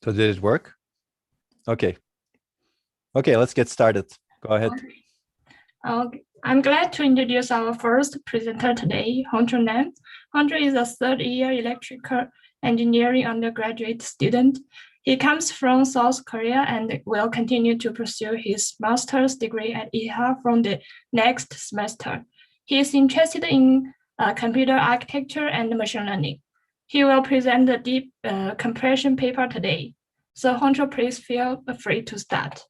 So did it work? Okay. Okay, let's get started. Go ahead. I'm glad to introduce our first presenter today, Hongchu Nam. Hongchu is a third-year electrical engineering undergraduate student. He comes from South Korea and will continue to pursue his master's degree at IHA from the next semester. He is interested in computer architecture and machine learning. He will present the deep compression paper today. So Hongchu, please feel free to start.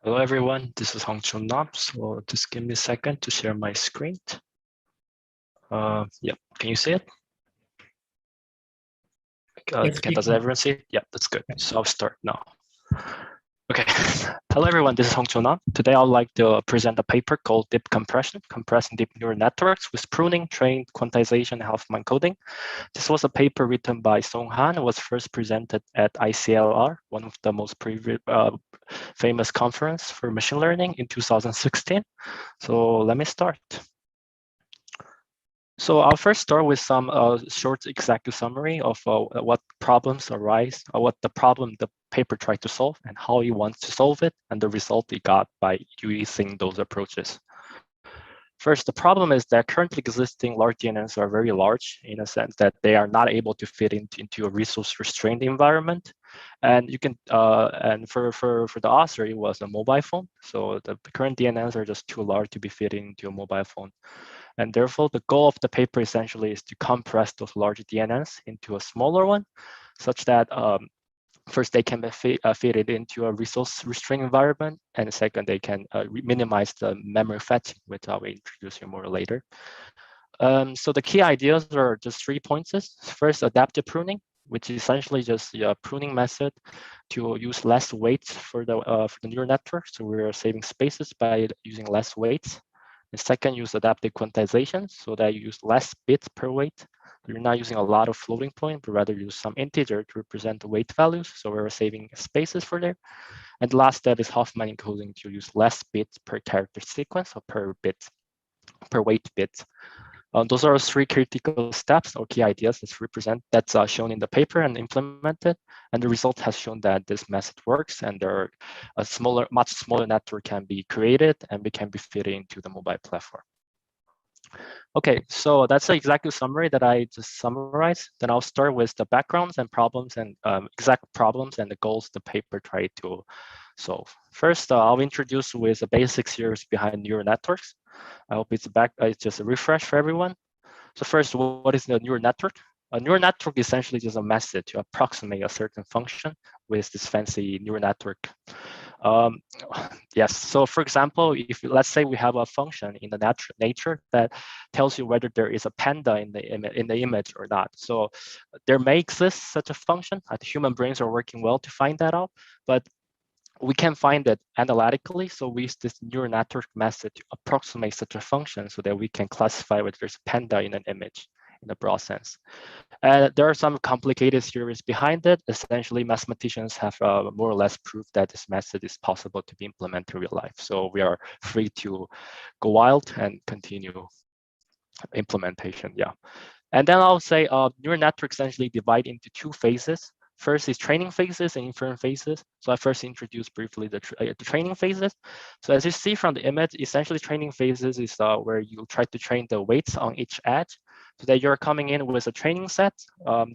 Hello everyone, this is Hongchu Nam. So just give me a second to share my screen. Yep, can you see it? Does everyone see it? Yeah, that's good. So I'll start now. Okay, hello everyone, this is Hongchu Nam. Today I'd like to present a paper called Deep Compression, Compressing Deep Neural Networks with Pruning, Trained, Quantization, and Huffman Coding. This was a paper written by Song Han and was first presented at ICLR, one of the most famous conference for machine learning in 2016. So let me start. So I'll first start with some short executive summary of what problems arise, or what the problem the paper tried to solve and how he wants to solve it and the result he got by using those approaches. First, the problem is that currently existing large DNNs are very large in a sense that they are not able to fit into a resource-restrained environment. And you can, and for the author, it was a mobile phone. So the current DNNs are just too large to be fit into a mobile phone. And therefore, the goal of the paper essentially is to compress those large DNNs into a smaller one, such that first, they can be fitted into a resource-restrained environment, and second, they can minimize the memory fetching, which I will introduce you more later. So the key ideas are just 3 points. First, adaptive pruning, which is essentially just a pruning method to use less weights for the neural network. So we're saving spaces by using less weights. And second, use adaptive quantization, so that you use less bits per weight. You're not using a lot of floating point, but rather use some integer to represent the weight values. So we're saving spaces for there. And the last step is Huffman encoding to use less bits per character sequence or per weight bit. Those are 3 critical steps or key ideas that's shown in the paper and implemented. And the result has shown that this method works, and there are much smaller network can be created and can be fitted into the mobile platform. Okay, so that's the executive summary that I just summarized. Then I'll start with the backgrounds and problems and exact problems and the goals the paper tried to solve. First, I'll introduce with the basic series behind neural networks. I hope it's just a refresh for everyone. So first, what is the neural network? A neural network is essentially just a method to approximate a certain function with this fancy neural network. Yes, so for example, if let's say we have a function in the nature that tells you whether there is a panda in the image or not. So there may exist such a function. Human brains are working well to find that out, but we can find it analytically. So we use this neural network method to approximate such a function so that we can classify whether there's a panda in an image in a broad sense. There are some complicated theories behind it. Essentially, mathematicians have more or less proved that this method is possible to be implemented in real life. So we are free to go wild and continue implementation, yeah. And then I'll say neural networks essentially divide into 2 phases. First is training phases and inference phases. So I first introduce briefly the training phases. So as you see from the image, essentially training phases is where you try to train the weights on each edge, so that you're coming in with a training set.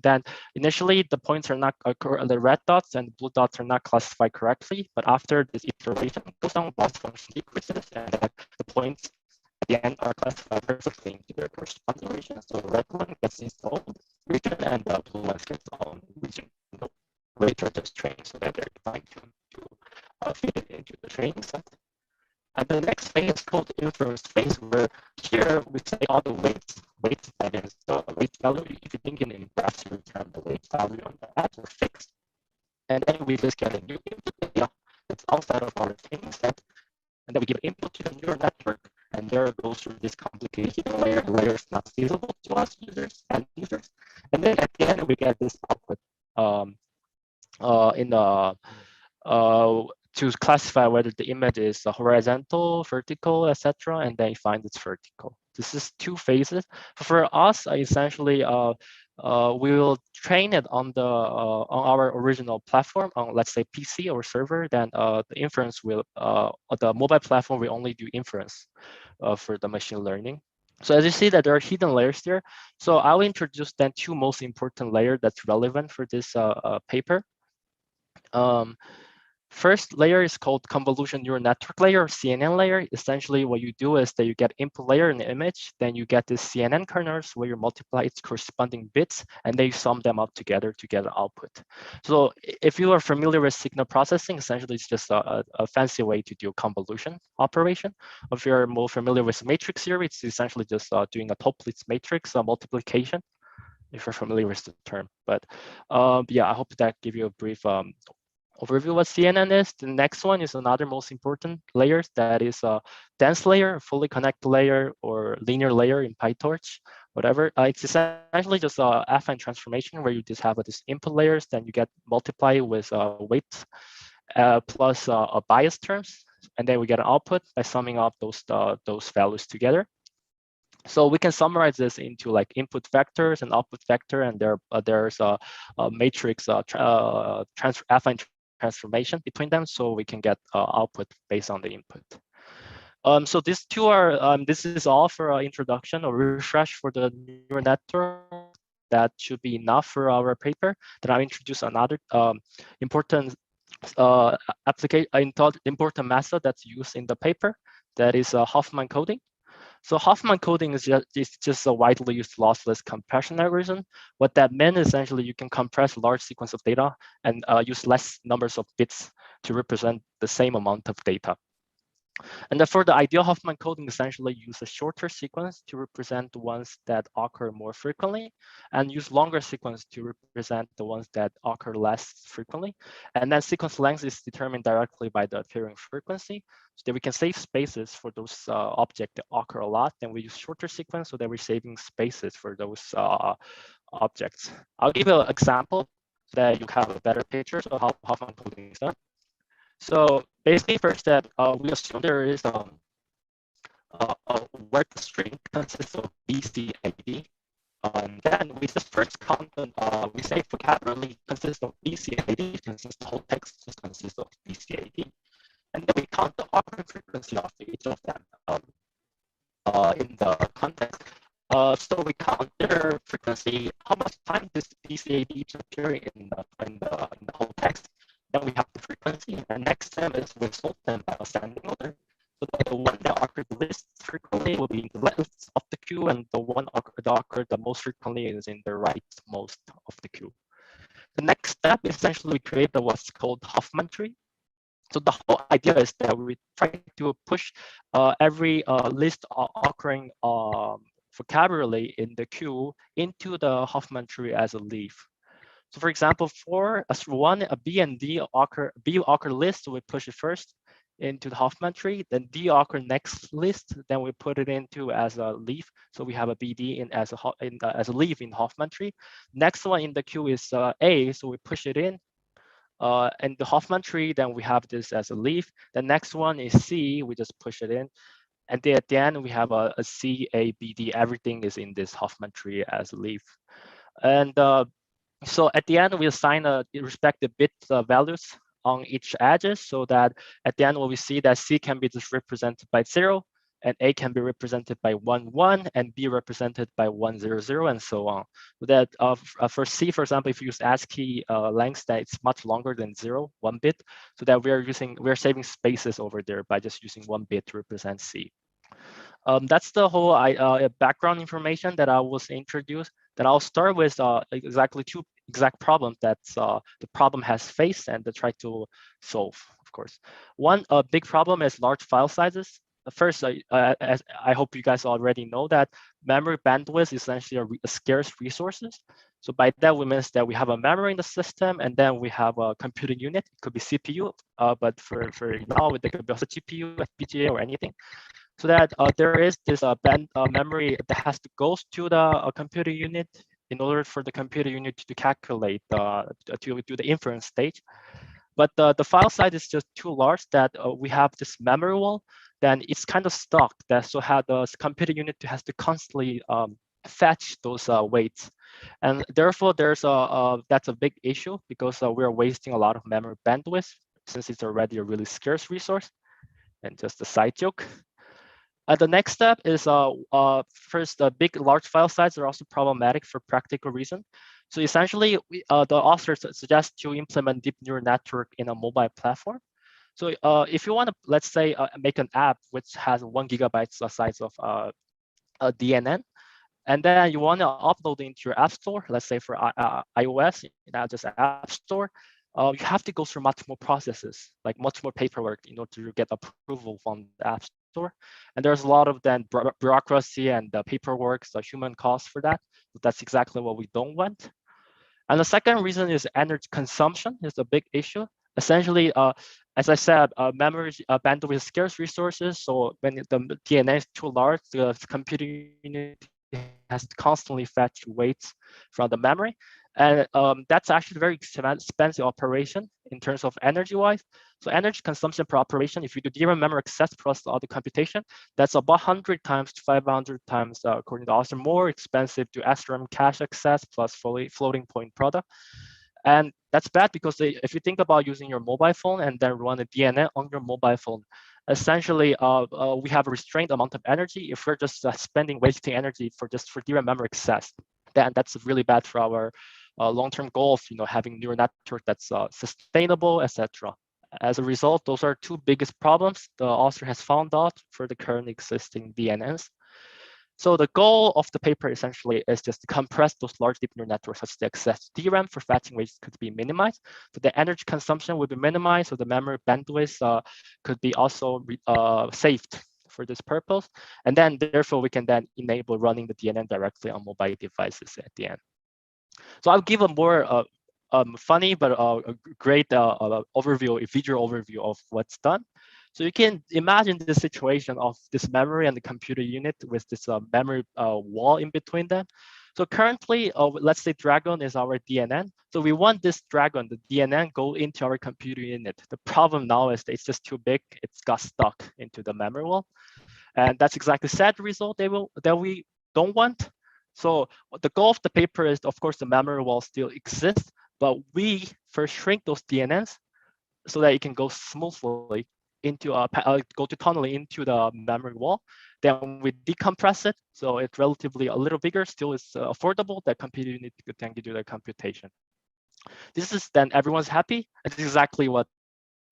Then initially the points are not, the red dots and blue dots are not classified correctly, but after this iteration goes on, loss function decreases, and the points at the end are classified perfectly into their corresponding region. So the red one gets its own region and the blue one gets its own region. Weights are just trained so that they're fine-tuned to fit it into the training set. And the next phase is called the inference phase, where here we say all the weights that is the weight value. If you think in graphs, you return the weight value on the edge are fixed. And then we just get a new input data that's outside of our training set. And then we give input to the neural network, and there it goes through this complicated layer is not feasible to us users. And then at the end, we get this output to classify whether the image is horizontal, vertical, etc., and then you find it's vertical. This is 2 phases. For us, essentially, we will train it on on our original platform, on let's say PC or server. Then the inference will the mobile platform will only do inference for the machine learning. So as you see that there are hidden layers there. So I'll introduce then two most important layers that's relevant for this paper. First layer is called convolution neural network layer, or CNN layer. Essentially, what you do is that you get input layer in the image, then you get this CNN kernels where you multiply its corresponding bits, and then you sum them up together to get an output. So if you are familiar with signal processing, essentially it's just a fancy way to do a convolution operation. If you're more familiar with matrix theory, it's essentially just doing a Toeplitz matrix multiplication, if you're familiar with the term. But yeah, I hope that give you a brief overview what CNN is. The next one is another most important layer, that is a dense layer, fully connected layer, or linear layer in PyTorch, whatever. It's essentially just a affine transformation where you just have these input layers, then you get multiply with weights plus a bias terms, and then we get an output by summing up those values together. So we can summarize this into like input vectors and output vector, and there's a matrix affine transformation between them, so we can get output based on the input. So these two are, this is all for introduction or refresh for the neural network. That should be enough for our paper. Then I'll introduce another important important method that's used in the paper, that is Huffman coding. So Huffman coding is just a widely used lossless compression algorithm. What that meant is essentially you can compress a large sequence of data and use less numbers of bits to represent the same amount of data. And for the ideal Huffman coding, essentially use a shorter sequence to represent the ones that occur more frequently, and use longer sequence to represent the ones that occur less frequently. And then sequence length is determined directly by the appearing frequency, so that we can save spaces for those objects that occur a lot. Then we use shorter sequence so that we're saving spaces for those objects. I'll give you an example so that you have a better picture of how Huffman coding is done. So basically, first that we assume there is a word string consists of BCAD. Then we just first count, we say vocabulary consists of BCAD, since the whole text just consists of BCAD. And then we count the occurring frequency of each of them in the context. So we count their frequency, how much time this BCAD is appearing in the whole text. Then we have the frequency, and next step is we sort them by ascending order. So the one that occurred least frequently will be in the left of the queue, and the one that occurred the most frequently is in the rightmost of the queue. The next step is essentially we create what's called Huffman tree. So the whole idea is that we try to push every list occurring vocabulary in the queue into the Huffman tree as a leaf. So for example, for a B and D occur list, we push it first into the Huffman tree, then D occur next list, then we put it into as a leaf. So we have a BD as a leaf in Huffman tree. Next one in the queue is A, so we push it in. And the Huffman tree, then we have this as a leaf. The next one is C, we just push it in. And then at the end, we have a C, A, B, D, everything is in this Huffman tree as a leaf. And so at the end, we assign respective bit values on each edges, so that at the end, when we see that C can be just represented by 0, and A can be represented by 1, 1, and B represented by 1, 0, 0, and so on. So that for C, for example, if you use ASCII length, that it's much longer than 0, 1 bit, so that we're saving spaces over there by just using 1 bit to represent C. That's the whole background information that I was introduced. Then I'll start with exactly two exact problems that the problem has faced and to try to solve, of course. One big problem is large file sizes. First, as I hope you guys already know that memory bandwidth is essentially a scarce resources. So by that, we mean that we have a memory in the system, and then we have a computing unit. It could be CPU, but for now, there could be also GPU, FPGA, or anything. So that there is this memory that has to go to the computer unit in order for the computer unit to calculate, to do the inference stage. But the file size is just too large that we have this memory wall, then it's kind of stuck. So how the computer unit has to constantly fetch those weights. And therefore, that's a big issue because we're wasting a lot of memory bandwidth since it's already a really scarce resource. And just a side joke. The next step is first, large file sizes are also problematic for practical reason. So essentially, the authors suggest to implement deep neural network in a mobile platform. So if you want to, let's say, make an app which has 1 gigabyte size of a DNN, and then you want to upload it into your app store, let's say for iOS, not just app store, you have to go through much more processes, like much more paperwork in order to get approval from the app store. And there's a lot of then bureaucracy and the paperwork, so human cost for that. So that's exactly what we don't want. And the second reason is energy consumption is a big issue. Essentially, as I said, memory bandwidth is scarce resources. So when the DNA is too large, the computing unit has to constantly fetch weights from the memory. And that's actually a very expensive operation in terms of energy-wise. So energy consumption per operation, if you do DRAM memory access plus all the computation, that's about 100 times to 500 times, according to author, more expensive to SRAM cache access plus floating point product. And that's bad because if you think about using your mobile phone and then run a DNA on your mobile phone, essentially we have a restrained amount of energy. If we're just wasting energy for DRAM memory access, then that's really bad for our long-term goal of having neural network that's sustainable, etc. As a result, those are two biggest problems the author has found out for the current existing DNNs. So the goal of the paper essentially is just to compress those large deep neural networks such that the access to DRAM for fetching weights could be minimized. So the energy consumption would be minimized, so the memory bandwidth could be also saved for this purpose. And then therefore we can then enable running the DNN directly on mobile devices at the end. So I'll give a more funny but a great overview, a visual overview of what's done. So you can imagine the situation of this memory and the computer unit with this memory wall in between them. So currently, let's say Dragon is our DNN. So we want this Dragon, the DNN, go into our computer unit. The problem now is that it's just too big. It's got stuck into the memory wall. And that's exactly the sad result that we don't want. So the goal of the paper is, of course, the memory wall still exists, but we first shrink those DNNs so that it can go smoothly into go to tunnel into the memory wall. Then we decompress it, so it's relatively a little bigger, still is affordable. That computer unit could then do the computation. This is then everyone's happy. It's exactly what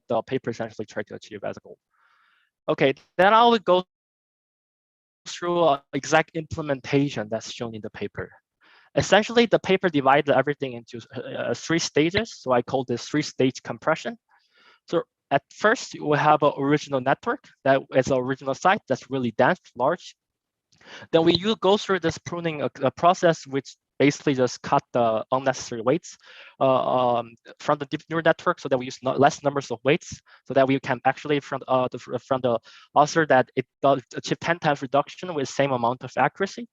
the paper essentially tried to achieve as a goal. Okay, then I will go through exact implementation that's shown in the paper. Essentially, the paper divided everything into 3 stages. So I call this 3-stage compression. So at first, we have an original network that is an original site that's really dense, large. Then we go through this pruning process, which basically just cut the unnecessary weights from the deep neural network, so that we use less numbers of weights, so that we can actually from the author that it does achieve 10 times reduction with same amount of accuracy.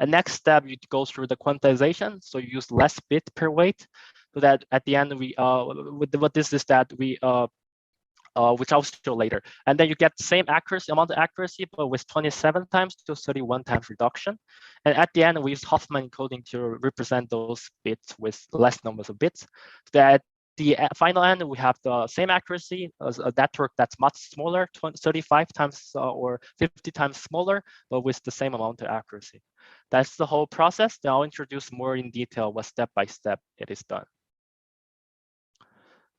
And next step, you go through the quantization, so you use less bit per weight, so that at the end we what this is that we which I'll show later. And then you get the same amount of accuracy, but with 27 times to 31 times reduction. And at the end, we use Huffman encoding to represent those bits with less numbers of bits. So that at the final end, we have the same accuracy as a network that's much smaller, 35 times or 50 times smaller, but with the same amount of accuracy. That's the whole process. Then I'll introduce more in detail what step by step it is done.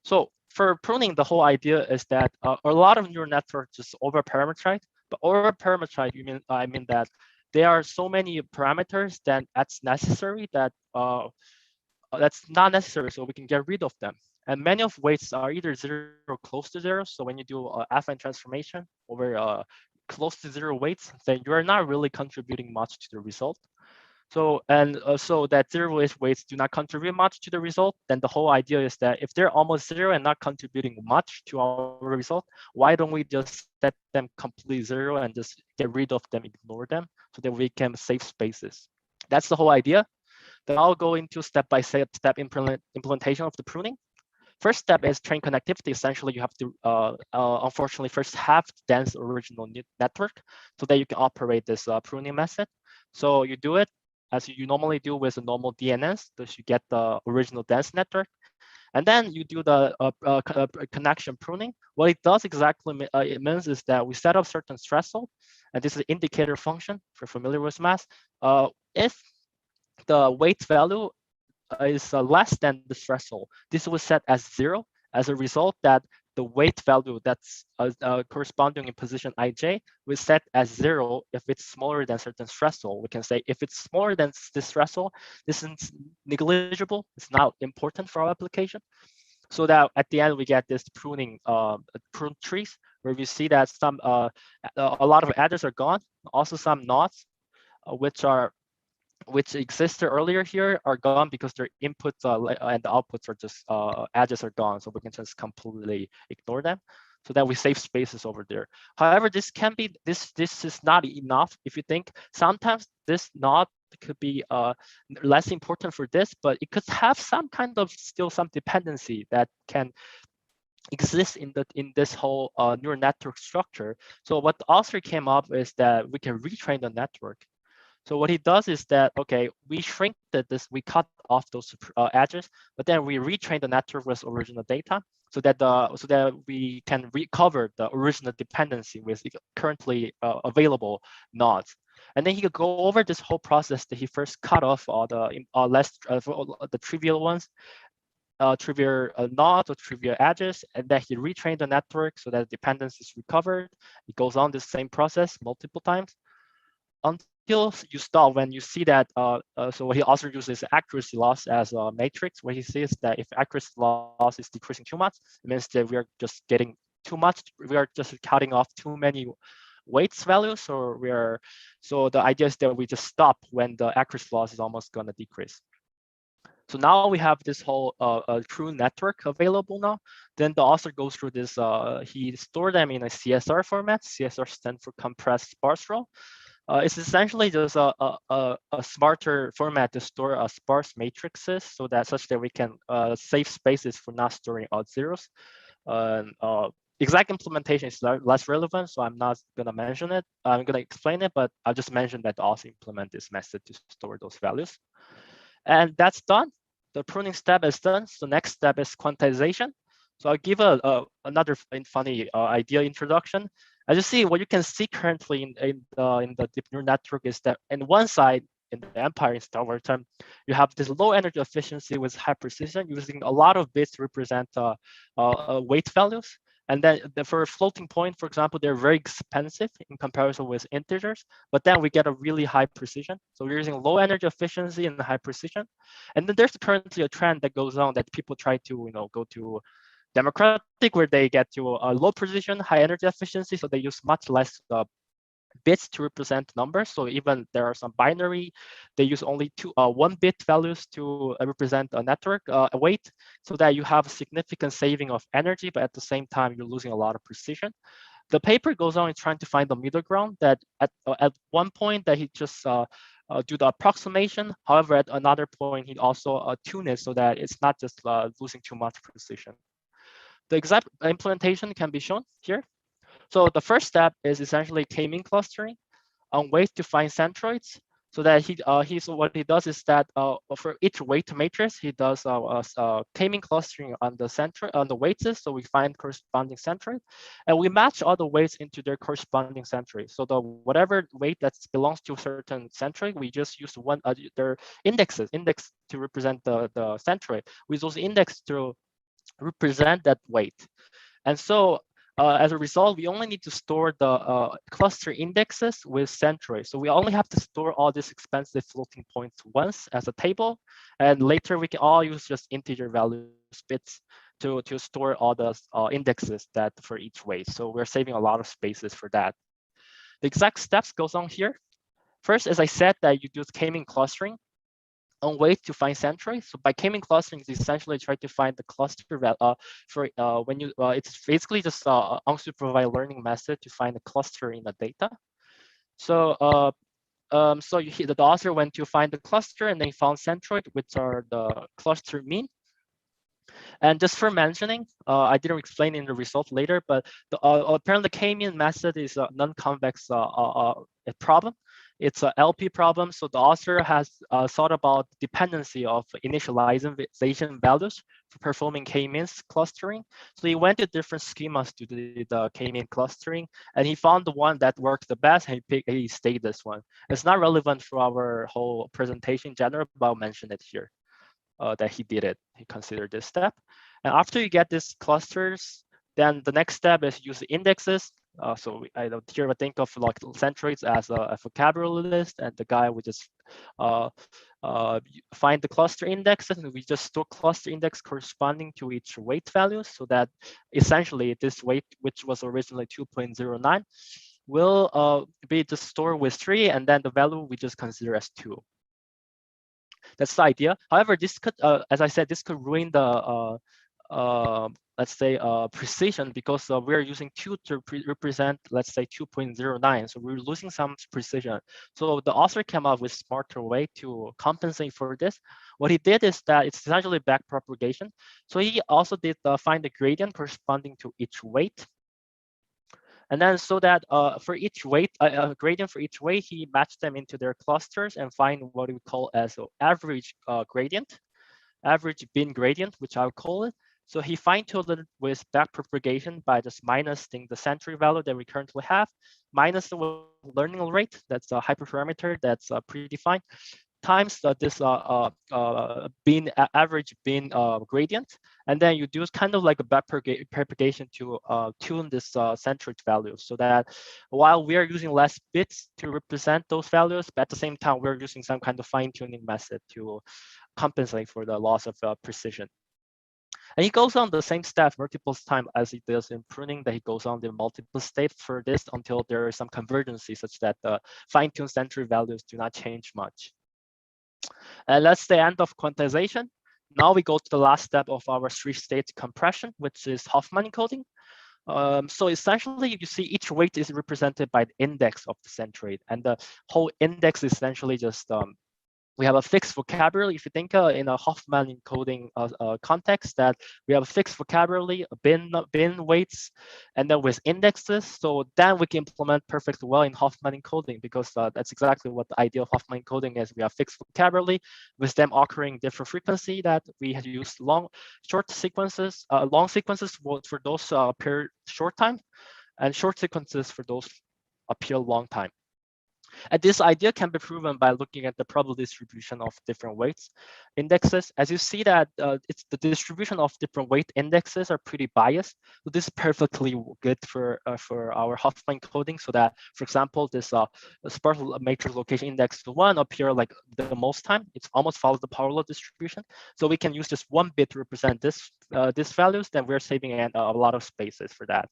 So for pruning, the whole idea is that a lot of neural networks just over-parameterized. But over-parameterized, I mean that there are so many parameters that's necessary that that's not necessary, so we can get rid of them. And many of weights are either 0 or close to 0. So when you do affine transformation over close to 0 weights, then you are not really contributing much to the result. So so that 0 weights do not contribute much to the result, then the whole idea is that if they're almost 0 and not contributing much to our result, why don't we just set them completely 0 and just get rid of them, ignore them, so that we can save spaces. That's the whole idea. Then I'll go into step-by-step implementation of the pruning. First step is train connectivity. Essentially, you have to, unfortunately, first have dense original network so that you can operate this pruning method. So you do it. as you normally do with a normal DNS. So you get the original dense network. And then you do the connection pruning. What it does exactly it means is that we set up certain threshold, and this is an indicator function for familiar with math. If the weight value is less than the threshold, this was set as 0. As a result, that the weight value that's corresponding in position ij was set as 0 if it's smaller than certain threshold. We can say if it's smaller than this threshold, this is negligible. It's not important for our application. So that at the end we get this pruning prune trees where we see that some a lot of edges are gone, also some knots which existed earlier here are gone because their inputs and the outputs are just edges are gone, so we can just completely ignore them, so that we save spaces over there. However, this can be this is not enough. If you think sometimes this knot could be less important for this, but it could have some kind of still some dependency that can exist in this whole neural network structure. So what the author came up is that we can retrain the network. So what he does is that, okay, we shrink we cut off those edges, but then we retrain the network with original data so that we can recover the original dependency with currently available nodes. And then he could go over this whole process that he first cut off all the the trivial ones, trivial nodes or trivial edges, and then he retrained the network so that dependency is recovered. It goes on the same process multiple times until you stop when you see that. So he also uses accuracy loss as a matrix, where he says that if accuracy loss is decreasing too much, it means that we are just getting too much. We are just cutting off too many weights values, or so the idea is that we just stop when the accuracy loss is almost going to decrease. So now we have this whole true network available now. Then the author goes through this. He stored them in a CSR format. CSR stands for compressed sparse row. It's essentially just a smarter format to store sparse matrices, so that such that we can save spaces for not storing odd zeros. Exact implementation is less relevant, so I'm not going to mention it. I'm going to explain it, but I'll just mention that also implement this method to store those values. And that's done. The pruning step is done. So next step is quantization. So I'll give another funny idea introduction. As you see, what you can see currently in the deep neural network is that in one side, in the empire in Star Wars term, you have this low energy efficiency with high precision, using a lot of bits to represent weight values. And then for a floating point, for example, they're very expensive in comparison with integers, but then we get a really high precision. So we're using low energy efficiency and high precision. And then there's currently a trend that goes on that people try to go to democratic, where they get to a low precision, high energy efficiency. So they use much less bits to represent numbers. So even there are some binary, they use only 1-bit values to represent a network weight, so that you have a significant saving of energy, but at the same time, you're losing a lot of precision. The paper goes on in trying to find the middle ground, that at one point that he just do the approximation. However, at another point, he also tune it so that it's not just losing too much precision. The exact implementation can be shown here. So the first step is essentially k-mean clustering on ways to find centroids. So that what he does is that for each weight matrix, he does k-mean clustering on the weights, so we find corresponding centroid, and we match all the weights into their corresponding centroid. So the whatever weight that belongs to a certain centroid, we just use their index to represent the centroid. We use those index to represent that weight, and so. As a result, we only need to store the cluster indexes with centroid. So we only have to store all these expensive floating points once as a table, and later we can all use just integer values bits to store all the indexes that for each weight. So we're saving a lot of spaces for that. The exact steps goes on here. First, as I said, that you do k-mean clustering on ways to find centroids. So by k-mean clustering is essentially try to find the cluster for when you it's basically just unsupervised learning method to find a cluster in the data. So so the author went to find the cluster, and they found centroid, which are the cluster mean. And just for mentioning, I didn't explain in the result later, but apparently the k-mean method is a non-convex problem. It's a LP problem. So the author has thought about dependency of initialization values for performing k-means clustering. So he went to different schemas to do the k-mean clustering, and he found the one that worked the best, and he stayed this one. It's not relevant for our whole presentation in general, but I'll mention it here, that he did it. He considered this step. And after you get these clusters, then the next step is use the indexes. So here I think of like centroids as a vocabulary list, and the guy would just find the cluster indexes, and we just store cluster index corresponding to each weight value, so that essentially this weight, which was originally 2.09, will be just stored with 3, and then the value we just consider as 2. That's the idea. However, this could, as I said, this could ruin the let's say precision, because we're using 2 to represent, let's say 2.09, so we're losing some precision. So the author came up with a smarter way to compensate for this. What he did is that it's essentially backpropagation. So he also did find the gradient corresponding to each weight. And then so that for each weight, gradient for each weight, he matched them into their clusters and find what we call as average gradient, average bin gradient, which I'll call it. So he fine-tuned it with backpropagation by just minusing the centroid value that we currently have, minus the learning rate, that's a hyperparameter that's predefined, times this average bin gradient, and then you do kind of like a backpropagation to tune this centroid value, so that while we are using less bits to represent those values, but at the same time we're using some kind of fine-tuning method to compensate for the loss of precision. And he goes on the same step multiple times as he does in pruning, that he goes on the multiple steps for this until there is some convergency such that the fine-tuned centroid values do not change much. And that's the end of quantization. Now we go to the last step of our 3-stage compression, which is Huffman encoding. So essentially, you see each weight is represented by the index of the centroid, and the whole index is essentially just we have a fixed vocabulary. If you think in a Huffman encoding context, that we have a fixed vocabulary, bin weights, and then with indexes. So then we can implement perfectly well in Huffman encoding, because that's exactly what the idea of Huffman encoding is. We have fixed vocabulary with them occurring different frequency, that we had used long sequences for those appear short time, and short sequences for those appear long time. And this idea can be proven by looking at the probability distribution of different weights indexes. As you see that it's the distribution of different weight indexes are pretty biased. So this is perfectly good for our Huffman encoding, so that, for example, this sparse matrix location index to 1 appear like the most time. It's almost follows the power law distribution. So we can use just 1 bit to represent this these values. Then we're saving a lot of spaces for that.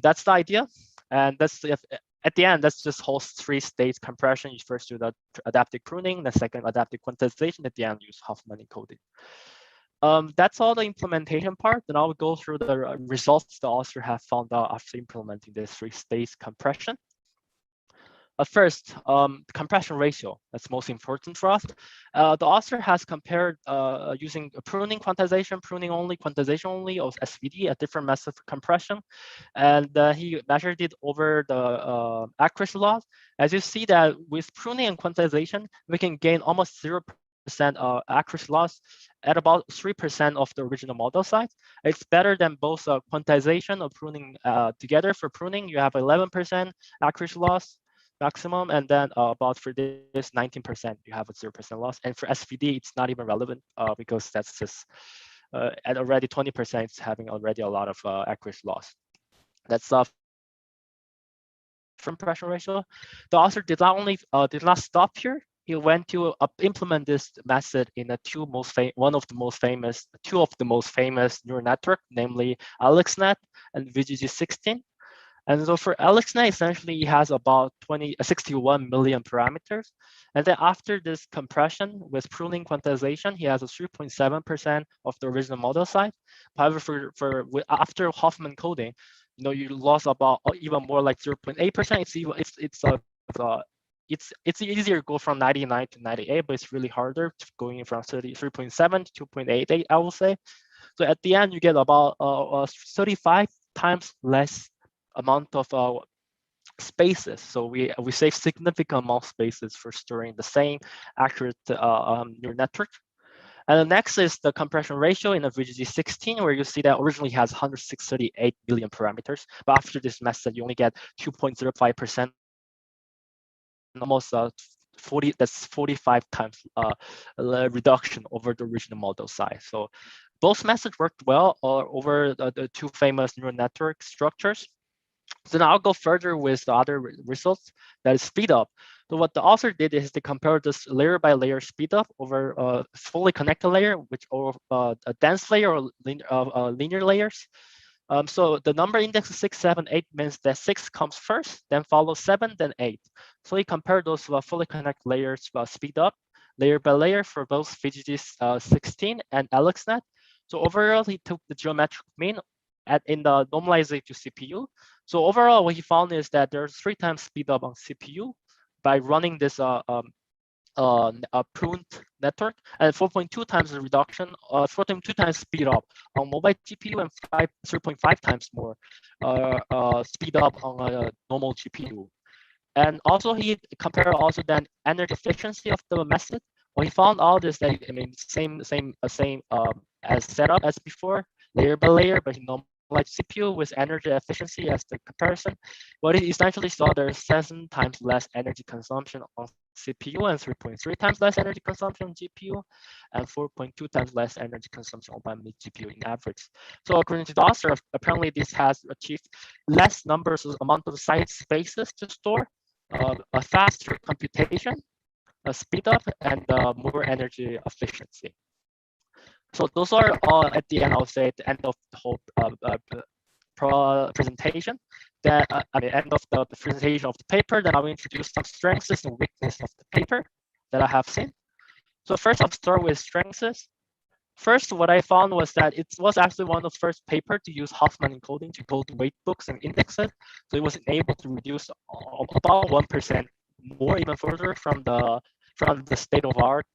That's the idea, and that's at the end, that's just whole 3-stage compression. You first do the adaptive pruning, the second adaptive quantization, at the end use Huffman encoding. That's all the implementation part. Then I'll go through the results the author have found out after implementing this 3-stage compression. First, compression ratio, that's most important for us. The author has compared using pruning quantization, pruning only, quantization only, or SVD, a different method for compression. And he measured it over the accuracy loss. As you see that with pruning and quantization, we can gain almost 0% accuracy loss at about 3% of the original model size. It's better than both quantization or pruning together. For pruning, you have 11% accuracy loss maximum, and then about for this 19% you have a 0% loss, and for SVD it's not even relevant because that's just at already 20% it's having already a lot of accuracy loss. That's from compression ratio. The author did not stop here. He went to implement this method in the two of the most famous neural network, namely AlexNet and VGG16. And so for AlexNet, essentially, it has about 61 million parameters. And then after this compression with pruning quantization, he has a 3.7% of the original model size. However, after Huffman coding, you lost about even more, like 0.8%. It's easier to go from 99 to 98, but it's really harder going from 33.7 to 2.88, I will say. So at the end, you get about 35 times less amount of spaces. So we save significant amount of spaces for storing the same accurate neural network. And the next is the compression ratio in a VGG16, where you see that originally has 138 billion parameters, but after this method, you only get 2.05%, almost 40. That's 45 times reduction over the original model size. So both methods worked well over the two famous neural network structures. So now I'll go further with the other results, that is speed up. So what the author did is they compared this layer by layer speed up over a fully connected layer, or a dense layer or linear layers. So the number index is 6, 7, 8 means that 6 comes first, then follows 7, then 8. So he compared those fully connected layers speed up layer by layer for both VGG16 and AlexNet. So overall, he took the geometric mean in the normalization to CPU. So overall, what he found is that there's 3 times speed up on CPU by running this pruned network, and 4.2 times the reduction, 4.2 times speed up on mobile GPU, and 3.5 times more speed up on a normal GPU. And also he compared also then energy efficiency of the method. What he found out is that, I mean, same as setup as before, layer by layer, but he normalized CPU with energy efficiency as the comparison. What he essentially saw, there's 7 times less energy consumption on CPU and 3.3 times less energy consumption on GPU, and 4.2 times less energy consumption on mid GPU in average. So according to the author, apparently this has achieved less numbers amount of site spaces to store, a faster computation, a speed up, and more energy efficiency. So those are all at the end, I'll say, at the end of the whole presentation. That at the end of the presentation of the paper, then I will introduce some strengths and weaknesses of the paper that I have seen. So first, I'll start with strengths. First, what I found was that it was actually one of the first papers to use Huffman encoding to code weight books and indexes. So it was able to reduce about 1% more, even further from the state-of-art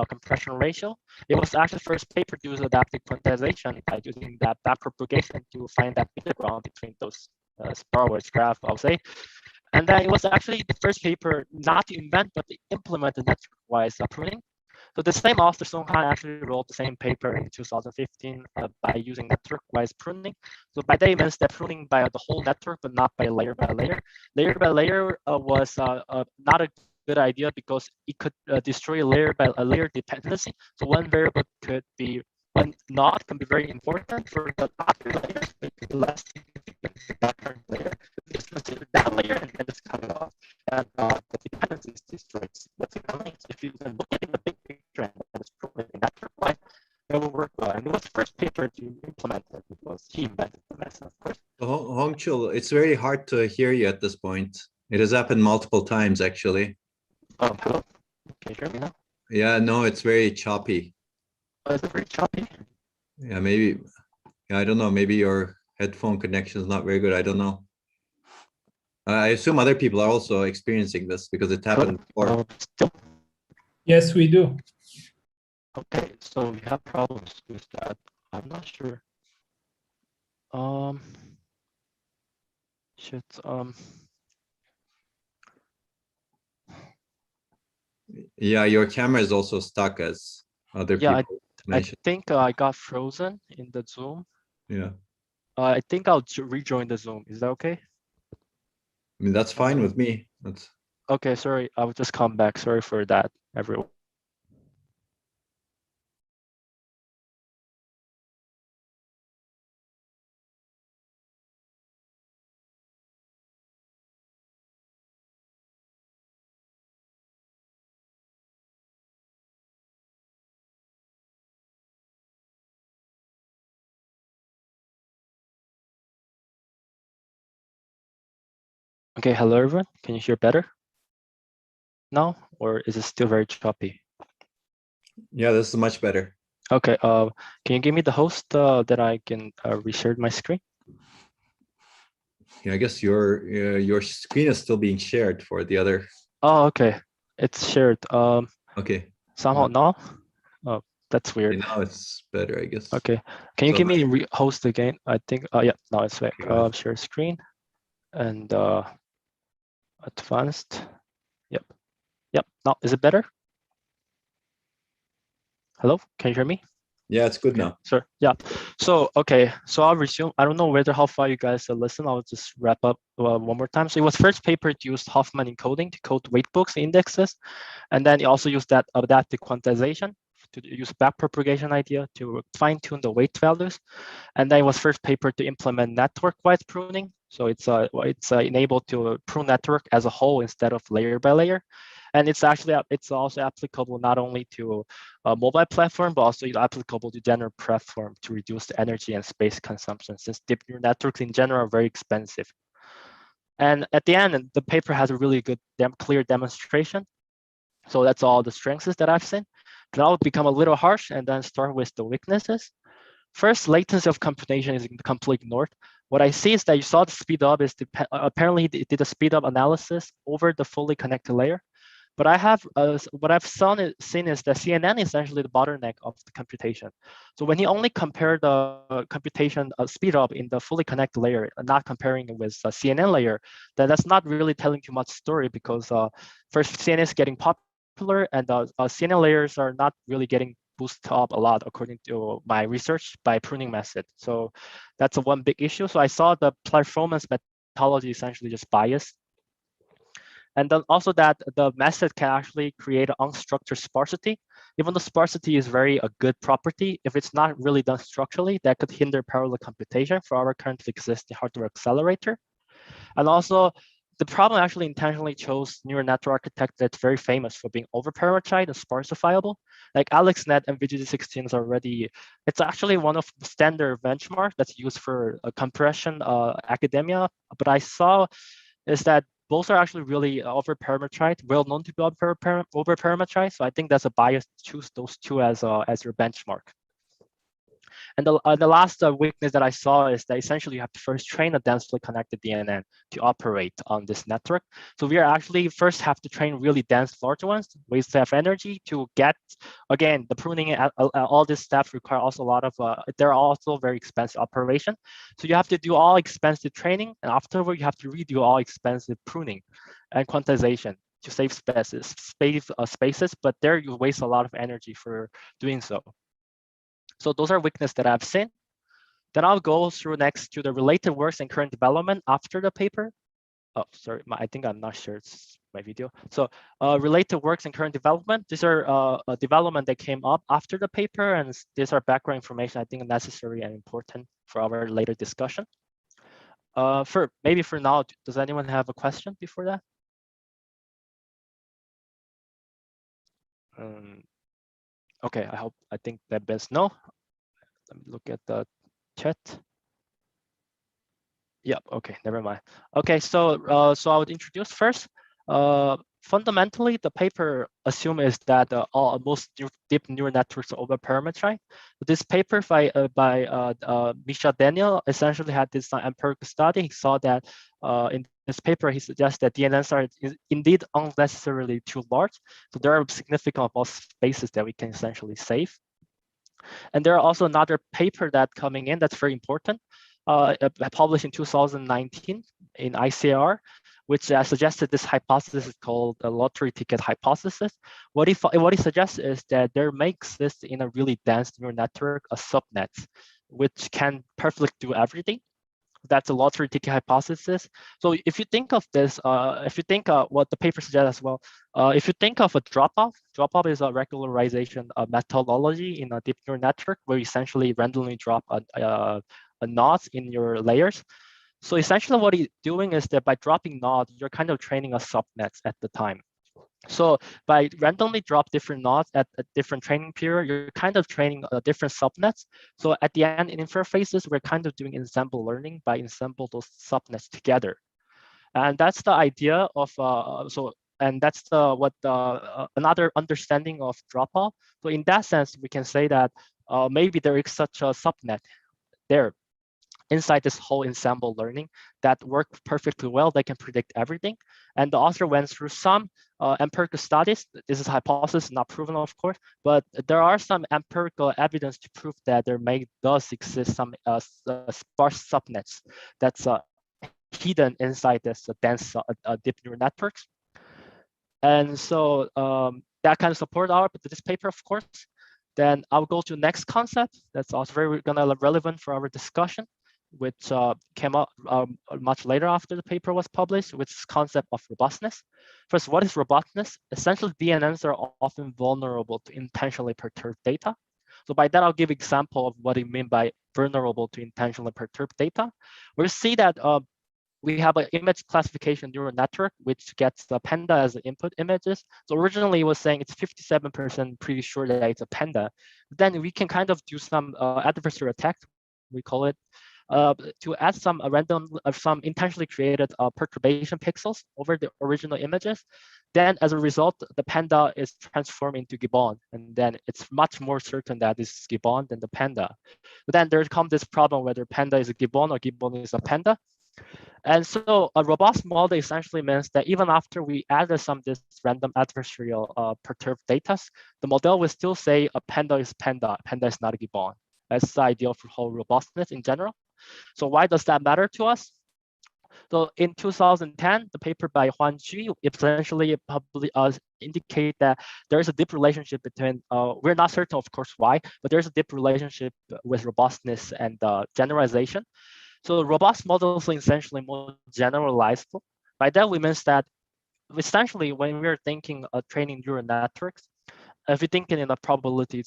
compression ratio. It was actually the first paper to use adaptive quantization by using that backpropagation to find that middle ground between those sparse graph, I'll say. And then it was actually the first paper not to invent, but to implement the network-wise pruning. So the same author, Song Han, actually wrote the same paper in 2015 by using network-wise pruning. So by that, it means that pruning by the whole network, but not by layer by layer. Layer by layer was not a good idea because it could destroy layer by layer dependency. So one variable could be not can be very important for the other layers, but it could be less significant for that current layer. Just consider that layer and then just cut it off. And the dependency is destroyed. What's coming? If you can look at the big picture and it's proven in that way, it will work well. And it was the first paper to implement it because he invented the method, of course. Hongchul, it's very hard to hear you at this point. It has happened multiple times, actually. Hello? Can you hear me now? Yeah, no, it's very choppy. Oh, is it very choppy? Yeah, maybe. Yeah, I don't know. Maybe your headphone connection is not very good. I don't know. I assume other people are also experiencing this because it happened before. Still? Yes, we do. Okay, so we have problems with that. I'm not sure. Shit. Yeah, your camera is also stuck as other Yeah, people I mentioned. think I got frozen in the Zoom. Yeah, I think I'll rejoin the Zoom. Is that okay? I mean, that's fine with me. That's Okay, sorry. I will just come back. Sorry for that, everyone. Okay, hello everyone. Can you hear better now, or is it still very choppy? yeah, this is much better. Okay. Can you give me the host that I can reshare my screen? Yeah, I guess your screen is still being shared for the other. Oh, okay. It's shared. Okay. Somehow now. Oh, that's weird. Okay, now it's better, I guess. Okay. Can you So give me host again? I think. Yeah. Now it's back. Go ahead. Share screen, and Advanced. Yep. Yep. Now, is it better? Hello, can you hear me? Yeah, it's good now. Sure. Yeah. So, okay. So I'll resume. I don't know whether how far you guys listen. I'll just wrap up one more time. So it was first paper used Huffman encoding to code weight books indexes. And then it also used that adaptive quantization to use backpropagation idea to fine tune the weight values. And then it was first paper to implement network-wise pruning. So it's enabled to prune network as a whole instead of layer by layer. And it's also applicable not only to a mobile platform, but also applicable to general platform to reduce the energy and space consumption, since deep neural networks in general are very expensive. And at the end, the paper has a really good, clear demonstration. So that's all the strengths that I've seen. Then I'll become a little harsh and then start with the weaknesses. First, latency of computation is completely ignored. What I see is that you saw the speed up is apparently it did a speed up analysis over the fully connected layer. But I have what I've seen is that CNN is actually the bottleneck of the computation. So when he only compared the computation speed up in the fully connected layer, not comparing it with CNN layer, then that's not really telling too much story, because first CNN is getting popular and CNN layers are not really getting boosted up a lot according to my research by pruning method. So that's one big issue. So I saw the performance methodology essentially just biased. And then also that the method can actually create an unstructured sparsity. Even though sparsity is very a good property, if it's not really done structurally, that could hinder parallel computation for our currently existing hardware accelerator. And also, the problem actually intentionally chose neural network architecture that's very famous for being overparameterized and sparsifiable. Like AlexNet and VGG16 is already, it's actually one of the standard benchmark that's used for compression academia. But I saw is that both are actually really overparameterized, well known to be overparameterized. So I think that's a bias to choose those two as your benchmark. And the last weakness that I saw is that essentially you have to first train a densely connected DNN to operate on this network. So we are actually first have to train really dense large ones, waste to have energy to get, again, the pruning, all this stuff require also a lot of, they're also very expensive operation. So you have to do all expensive training, and afterward you have to redo all expensive pruning and quantization to save spaces, but there you waste a lot of energy for doing so. So those are weaknesses that I've seen. Then I'll go through next to the related works and current development after the paper. Oh, sorry, I think I'm not sure it's my video. So related works and current development, these are a development that came up after the paper, and these are background information I think necessary and important for our later discussion. Maybe for now, does anyone have a question before that? Okay, I think that best no. Let me look at the chat. Yep, okay, never mind. Okay, so so I would introduce first. Fundamentally, the paper assumes that most deep neural networks are overparameterized. This paper by Misha Daniel essentially had this empirical study. He saw that in this paper, he suggests that DNNs are indeed unnecessarily too large. So there are significant spaces that we can essentially save. And there are also another paper that coming in that's very important, published in 2019 in ICAR, which suggested this hypothesis is called the lottery ticket hypothesis. What he suggests is that there makes this in a really dense neural network a subnet, which can perfectly do everything. That's a lottery ticket hypothesis. So if you think of this, if you think what the paper suggests as well, if you think of a drop-off is a regularization methodology in a deep neural network where you essentially randomly drop a node in your layers. So essentially what he's doing is that by dropping nodes, you're kind of training a subnet at the time. So by randomly drop different nodes at a different training period, you're kind of training different subnets. So at the end in interfaces, we're kind of doing ensemble learning by ensemble those subnets together. And that's the idea of, and that's another understanding of drop-off. So in that sense, we can say that maybe there is such a subnet there inside this whole ensemble learning that work perfectly well. They can predict everything. And the author went through some empirical studies. This is a hypothesis, not proven, of course, but there are some empirical evidence to prove that there does exist some sparse subnets that's hidden inside this dense deep neural networks. And so that kind of support this paper, of course. Then I'll go to next concept that's also very relevant for our discussion, which came out much later after the paper was published, which is concept of robustness. First, what is robustness? Essentially, DNNs are often vulnerable to intentionally perturbed data. So by that, I'll give example of what I mean by vulnerable to intentionally perturbed data. We see that we have an image classification neural network, which gets the panda as the input images. So originally it was saying it's 57% pretty sure that it's a panda. Then we can kind of do some adversarial attack, we call it, to add some random, some intentionally created perturbation pixels over the original images. Then as a result, the panda is transformed into gibbon. And then it's much more certain that it's gibbon than the panda. But then there comes this problem whether panda is a gibbon or gibbon is a panda. And so a robust model essentially means that even after we added some this random adversarial perturbed data, the model will still say a panda is not a gibbon. That's the ideal for whole robustness in general. So why does that matter to us? So in 2010, the paper by Huan Ju essentially indicate that there is a deep relationship between, we're not certain of course why, but there's a deep relationship with robustness and generalization. So robust models are essentially more generalizable. By that we mean that essentially when we're thinking of training neural networks, if you're thinking in a probabilistic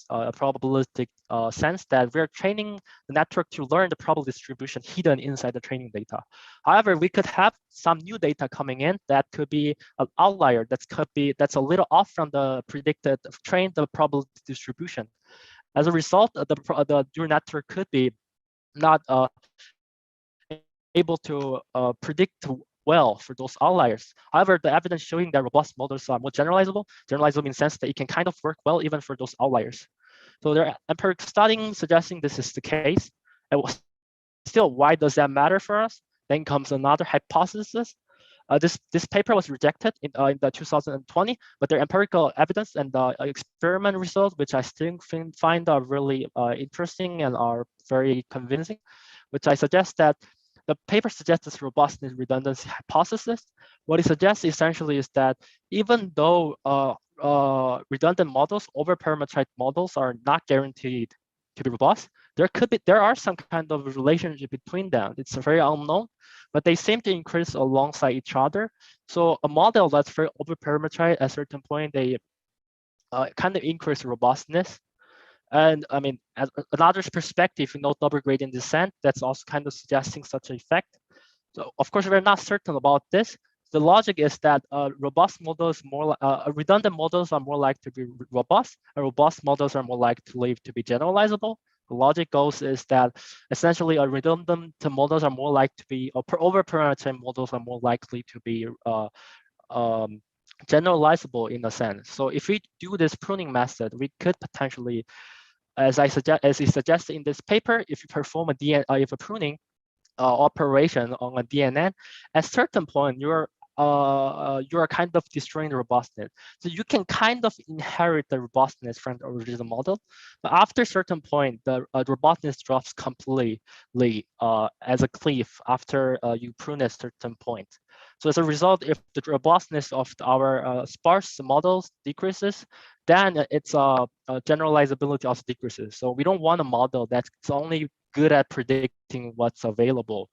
sense, that we're training the network to learn the probability distribution hidden inside the training data. However, we could have some new data coming in that could be an outlier, that's a little off from the predicted trained the probability distribution. As a result, the neural network could be not able to predict well for those outliers. However, the evidence showing that robust models are more generalizable in the sense that it can kind of work well even for those outliers. So there are empirical studies suggesting this is the case. And still, why does that matter for us? Then comes another hypothesis. This paper was rejected in the 2020, but there are empirical evidence and experiment results, which I still find are really interesting and are very convincing, which I suggest that the paper suggests this robustness redundancy hypothesis. What it suggests essentially is that even though redundant models, over-parameterized models are not guaranteed to be robust, there are some kind of relationship between them. It's very unknown, but they seem to increase alongside each other. So a model that's very over-parameterized at a certain point, they kind of increase robustness. And I mean, as another perspective, double gradient descent, that's also kind of suggesting such an effect. So of course, we're not certain about this. The logic is that robust models redundant models are more likely to be robust, and robust models are more likely to be generalizable. The logic goes is that essentially redundant models are more likely to be, or over-parameterized models are more likely to be generalizable in a sense. So if we do this pruning method, we could potentially, as is suggested in this paper, if you perform a pruning operation on a DNN, at a certain point you're kind of destroying the robustness. So you can kind of inherit the robustness from the original model, but after a certain point, the robustness drops completely as a cliff after you prune at a certain point. So as a result, if the robustness of our sparse models decreases, then its generalizability also decreases. So we don't want a model that's only good at predicting what's available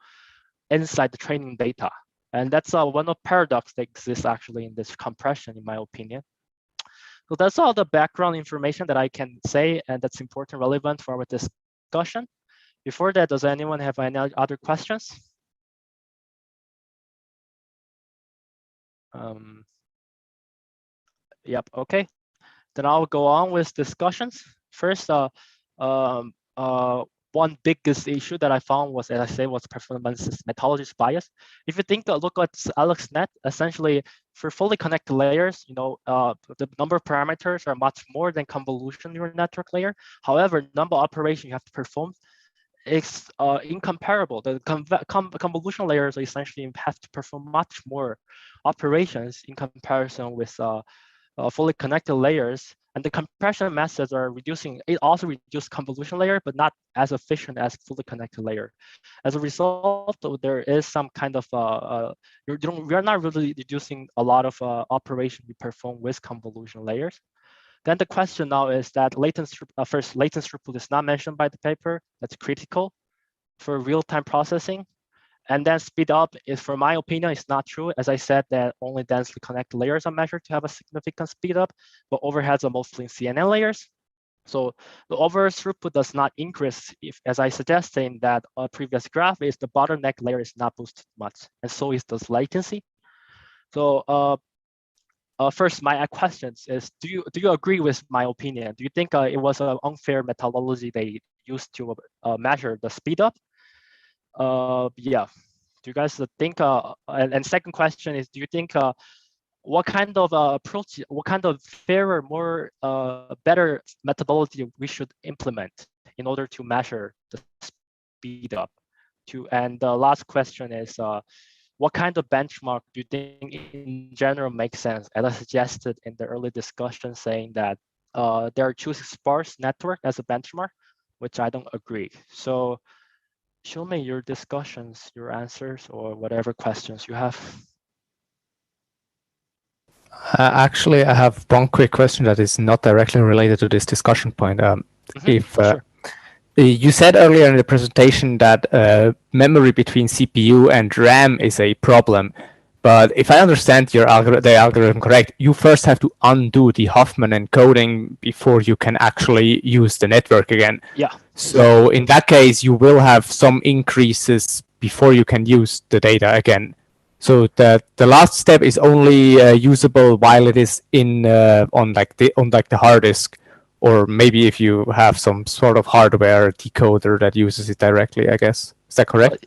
inside the training data. And that's one of the paradox that exists actually in this compression, in my opinion. So that's all the background information that I can say, and that's important, relevant for our discussion. Before that, does anyone have any other questions? Yep, okay. Then I'll go on with discussions. First, one biggest issue that I found was, as I say, was performance methodologist bias. If you look at AlexNet, essentially for fully connected layers, the number of parameters are much more than convolution neural network layer. However, number of operations you have to perform is incomparable. The convolution layers essentially have to perform much more operations in comparison with fully connected layers. And the compression methods are reducing, it also reduces convolution layer, but not as efficient as fully connected layer. As a result, there is some kind of, we're not really reducing a lot of operation we perform with convolution layers. Then the question now is that latency throughput is not mentioned by the paper. That's critical for real-time processing. And then speed up is, for my opinion, is not true. As I said, that only densely connected layers are measured to have a significant speed up, but overheads are mostly in CNN layers. So the overall throughput does not increase if, as I suggested in that previous graph, is the bottleneck layer is not boosted much, and so is the latency. So first, my questions is: Do you agree with my opinion? Do you think it was an unfair methodology they used to measure the speed up? Yeah. Do you guys think? And second question is: Do you think what kind of approach, what kind of fairer, more better methodology we should implement in order to measure the speed up? And the last question is: what kind of benchmark do you think in general makes sense? As I suggested in the early discussion, saying that they're choosing sparse network as a benchmark, which I don't agree. So show me your discussions, your answers, or whatever questions you have. Actually, I have one quick question that is not directly related to this discussion point. Sure. You said earlier in the presentation that memory between CPU and RAM is a problem, but if I understand the algorithm correct, you first have to undo the Huffman encoding before you can actually use the network again. Yeah. So in that case, you will have some increases before you can use the data again. So the last step is only usable while it is in on the hard disk, or maybe if you have some sort of hardware decoder that uses it directly, I guess. Is that correct?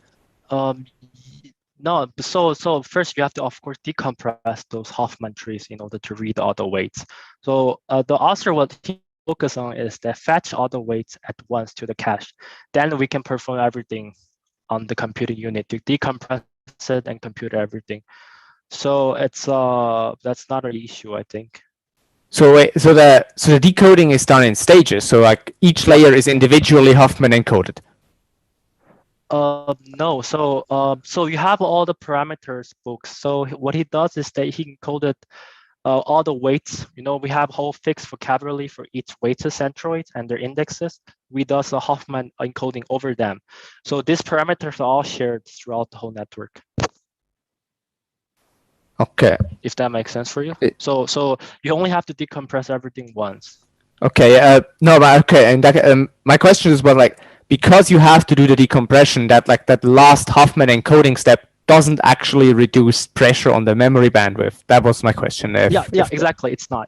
No. So first you have to, of course, decompress those Huffman trees in order to read all the weights. So the author, what he focus on is that fetch all the weights at once to the cache. Then we can perform everything on the computing unit to decompress it and compute everything. So it's that's not an issue, I think. So the decoding is done in stages. So like each layer is individually Huffman encoded. No. So you have all the parameters books. So what he does is that he encoded all the weights. You know, we have whole fixed vocabulary for each weighted centroid and their indexes. We does a Huffman encoding over them. So these parameters are all shared throughout the whole network. Okay. If that makes sense for you. So you only have to decompress everything once. Okay. No, but okay. And that, my question is, but like, because you have to do the decompression, that last Huffman encoding step doesn't actually reduce pressure on the memory bandwidth. That was my question. Exactly. It's not.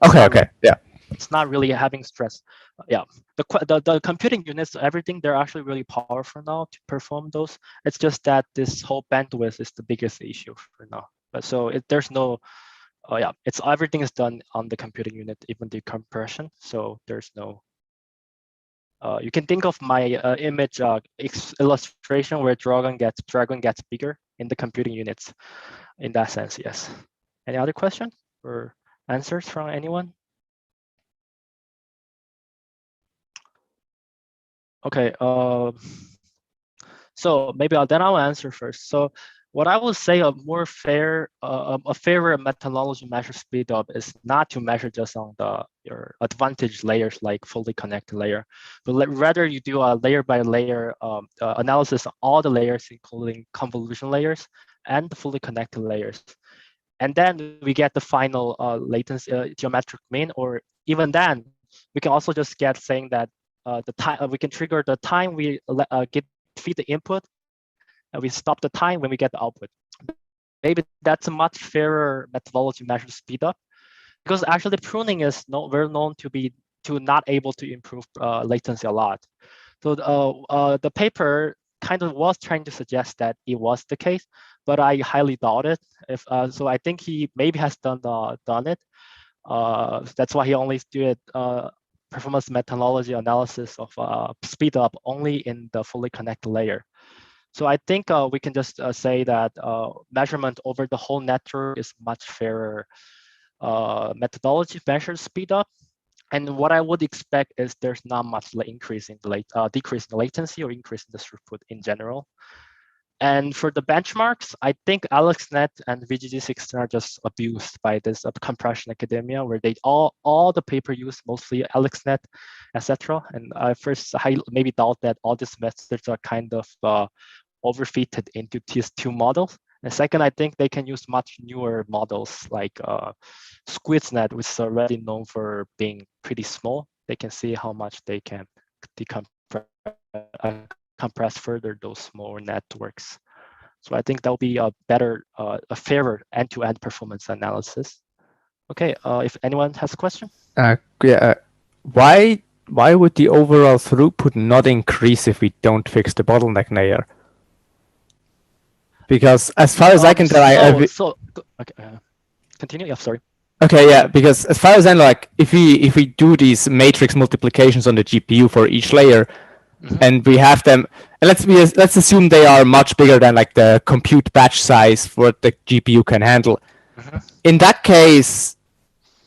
Yeah. It's not really having stress. Yeah. The computing units, everything, they're actually really powerful now to perform those. It's just that this whole bandwidth is the biggest issue for now. But so there's no, it's everything is done on the computing unit, even decompression. So there's no. You can think of my image illustration where dragon gets bigger in the computing units. In that sense, yes. Any other questions or answers from anyone? Okay. So maybe then I'll answer first. So what I would say a fairer methodology measure speed up is not to measure just on your advantage layers like fully connected layer, but rather you do a layer by layer analysis of all the layers, including convolution layers and the fully connected layers. And then we get the final latency geometric mean, or even then we can also just get saying that the time we can trigger the time we feed the input, and we stop the time when we get the output. Maybe that's a much fairer methodology to measure speed up, because actually pruning is well known to not able to improve latency a lot. So the paper kind of was trying to suggest that it was the case, but I highly doubt it. So I think he maybe has done it. That's why he only did performance methodology analysis of speed up only in the fully connected layer. So I think we can just say that measurement over the whole network is much fairer methodology to measure speed up. And what I would expect is there's not much increase in the decrease in the latency or increase in the throughput in general. And for the benchmarks, I think AlexNet and VGG16 are just abused by this compression academia, where they all the paper use mostly AlexNet, etc. And I first maybe doubt that all these methods are kind of overfitted into TS2 models. And second, I think they can use much newer models like SquidNet, which is already known for being pretty small. They can see how much they can compress further those smaller networks. So I think that'll be a better, a fairer end-to-end performance analysis. Okay, if anyone has a question. Why would the overall throughput not increase if we don't fix the bottleneck layer? Because as far as I can tell, continue. Yeah, sorry. Okay, yeah, because as far as I know, like if we do these matrix multiplications on the GPU for each layer, and we have them, and let's assume they are much bigger than like the compute batch size for what the GPU can handle. In that case,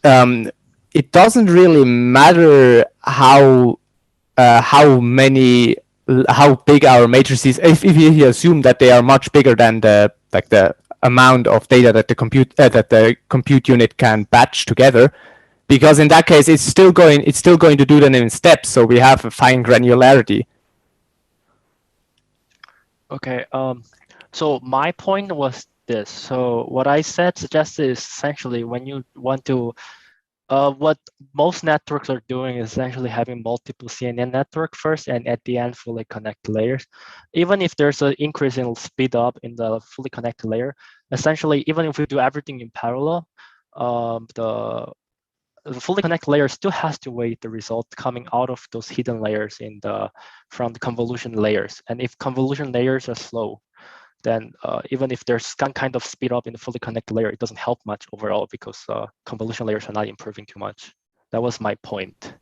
it doesn't really matter how big our matrices. If you assume that they are much bigger than the amount of data that the compute unit can batch together, because in that case it's still going to do them in steps, so we have a fine granularity. Okay, so my point was this. So what I suggested is essentially when you want to what most networks are doing is essentially having multiple CNN network first, and at the end fully connect layers. Even if there's an increase in speed up in the fully connected layer, essentially even if we do everything in parallel, the fully connected layer still has to wait the result coming out of those hidden layers from the convolution layers. And if convolution layers are slow, then even if there's some kind of speed up in the fully connected layer, it doesn't help much overall because convolution layers are not improving too much. That was my point.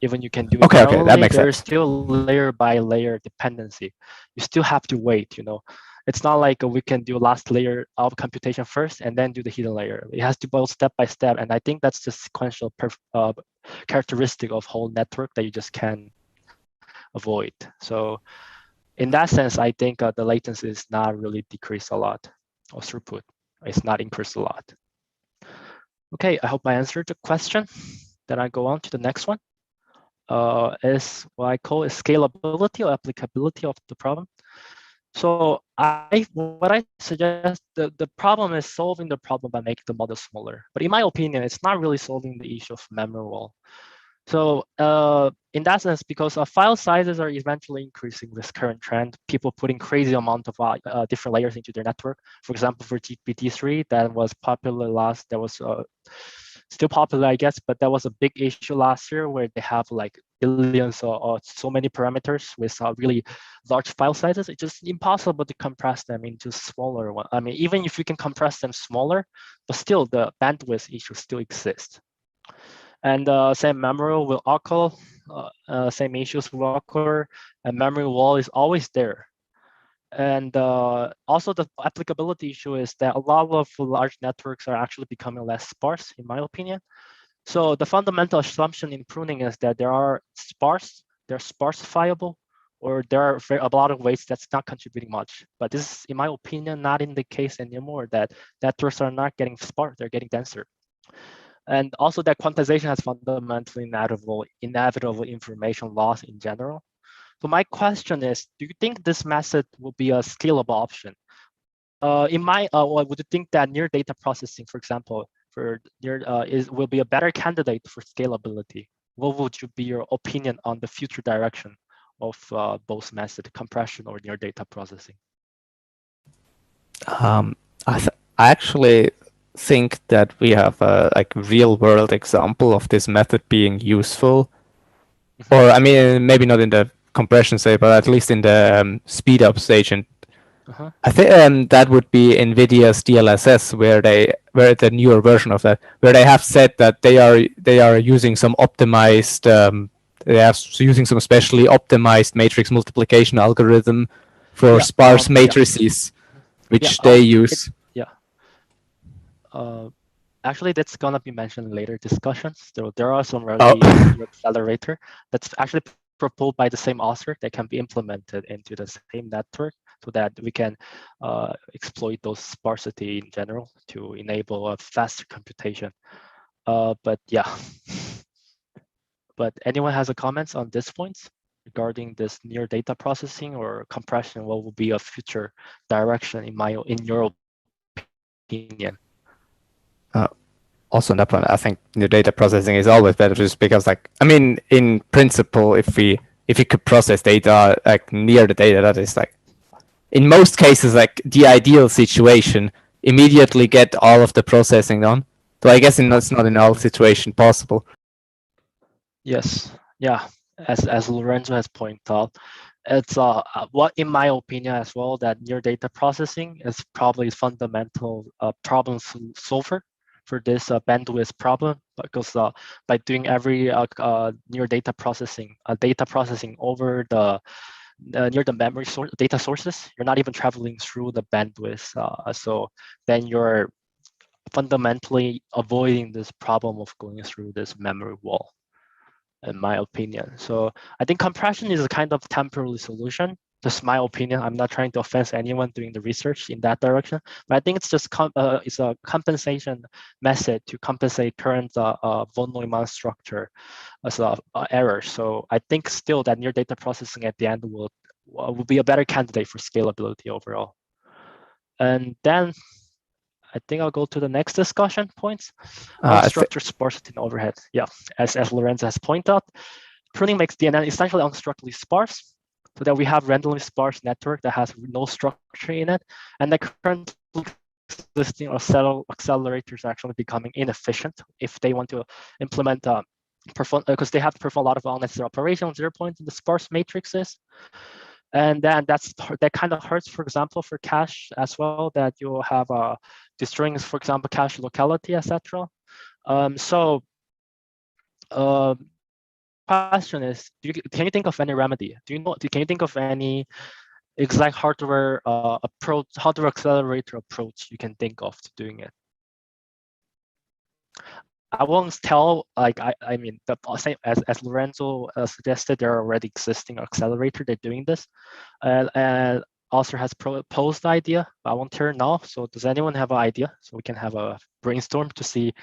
Even you can do it okay, that makes there's sense. still layer by layer dependency. You still have to wait, It's not like we can do last layer of computation first and then do the hidden layer. It has to go step by step. And I think that's the sequential characteristic of whole network that you just can't avoid. So in that sense, I think the latency is not really decreased a lot, or throughput. It's not increased a lot. Okay, I hope I answered the question. Then I go on to the next one. Is what I call scalability or applicability of the problem. So what I suggest, the problem is solving the problem by making the model smaller. But in my opinion, it's not really solving the issue of memory wall. So in that sense, because file sizes are eventually increasing this current trend, people putting crazy amount of different layers into their network. For example, for GPT-3, that was popular that was still popular, I guess, but that was a big issue last year where they have like billions or so many parameters with really large file sizes. It's just impossible to compress them into smaller ones. I mean, even if you can compress them smaller, but still the bandwidth issue still exists. And same memory will occur, same issues will occur, and memory wall is always there. And also the applicability issue is that a lot of large networks are actually becoming less sparse, in my opinion. So the fundamental assumption in pruning is that they're sparsifiable, or there are a lot of ways that's not contributing much. But this is, in my opinion, not in the case anymore, that networks are not getting sparse, they're getting denser. And also that quantization has fundamentally inevitable information loss in general. So my question is, do you think this method will be a scalable option? Would you think that near data processing, for example, will be a better candidate for scalability? What would be your opinion on the future direction of both methods, compression or near data processing? I actually think that we have a real world example of this method being useful, or I mean maybe not in the compression stage, but at least in the speed up stage. And I think that would be NVIDIA's DLSS, where the newer version of that, where they have said that they are using some optimized using some specially optimized matrix multiplication algorithm for sparse matrices, which they use. Actually, that's gonna be mentioned in later discussions. There are some Oh. early accelerator that's actually proposed by the same author that can be implemented into the same network so that we can exploit those sparsity in general to enable a faster computation. But yeah, but anyone has a comments on this points regarding this near data processing or compression? What will be a future direction in your opinion? Also on that point, I think the data processing is always better just because, like, I mean, in principle, if we could process data like near the data, that is like, in most cases, like the ideal situation, immediately get all of the processing done. So I guess it's not in all situation possible. Yes, yeah, as Lorenzo has pointed out, it's what in my opinion as well that near data processing is probably fundamental problem solver for this bandwidth problem because by doing every near data processing over the near the memory source data sources, you're not even traveling through the bandwidth, so then you're fundamentally avoiding this problem of going through this memory wall, in my opinion. So I think compression is a kind of temporary solution. Just my opinion. I'm not trying to offend anyone doing the research in that direction, but I think it's just it's a compensation method to compensate current von Neumann structure as a error. So I think still that near data processing at the end will be a better candidate for scalability overall. And then I think I'll go to the next discussion points. Unstructured sparsity and overhead. Yeah, as Lorenzo has pointed out, pruning makes DNN essentially unstructurally sparse, so that we have randomly sparse network that has no structure in it, and the current existing accelerators are actually becoming inefficient if they want to implement because they have to perform a lot of unnecessary operations, 0 points in the sparse matrices. And then that kind of hurts, for example, for cache as well, that you have destroying, for example, cache locality, etc. So question is, can you think of any remedy? Can you think of any exact hardware approach, hardware accelerator approach you can think of to doing it? I won't tell, like, I mean, the same as Lorenzo suggested, there are already existing accelerator that doing this. And author has proposed the idea, but I won't hear now. So does anyone have an idea? So we can have a brainstorm to see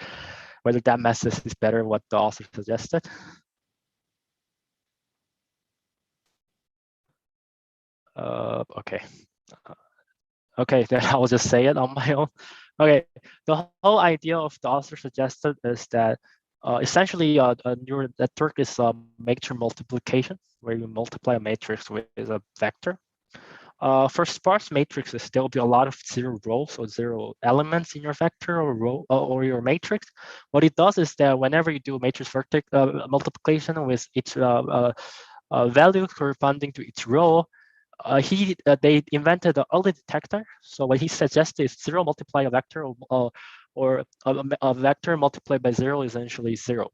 whether that method is better what the author suggested. Okay. Okay, then I'll just say it on my own. Okay, the whole idea of the author suggested is that essentially a neural network is a matrix multiplication, where you multiply a matrix with a vector. For sparse matrices, there will be a lot of zero rows or zero elements in your vector or row or your matrix. What it does is that whenever you do matrix multiplication with each value corresponding to each row, they invented the early detector. So what he suggested is 0 multiply a vector, or a vector multiplied by 0 is essentially 0.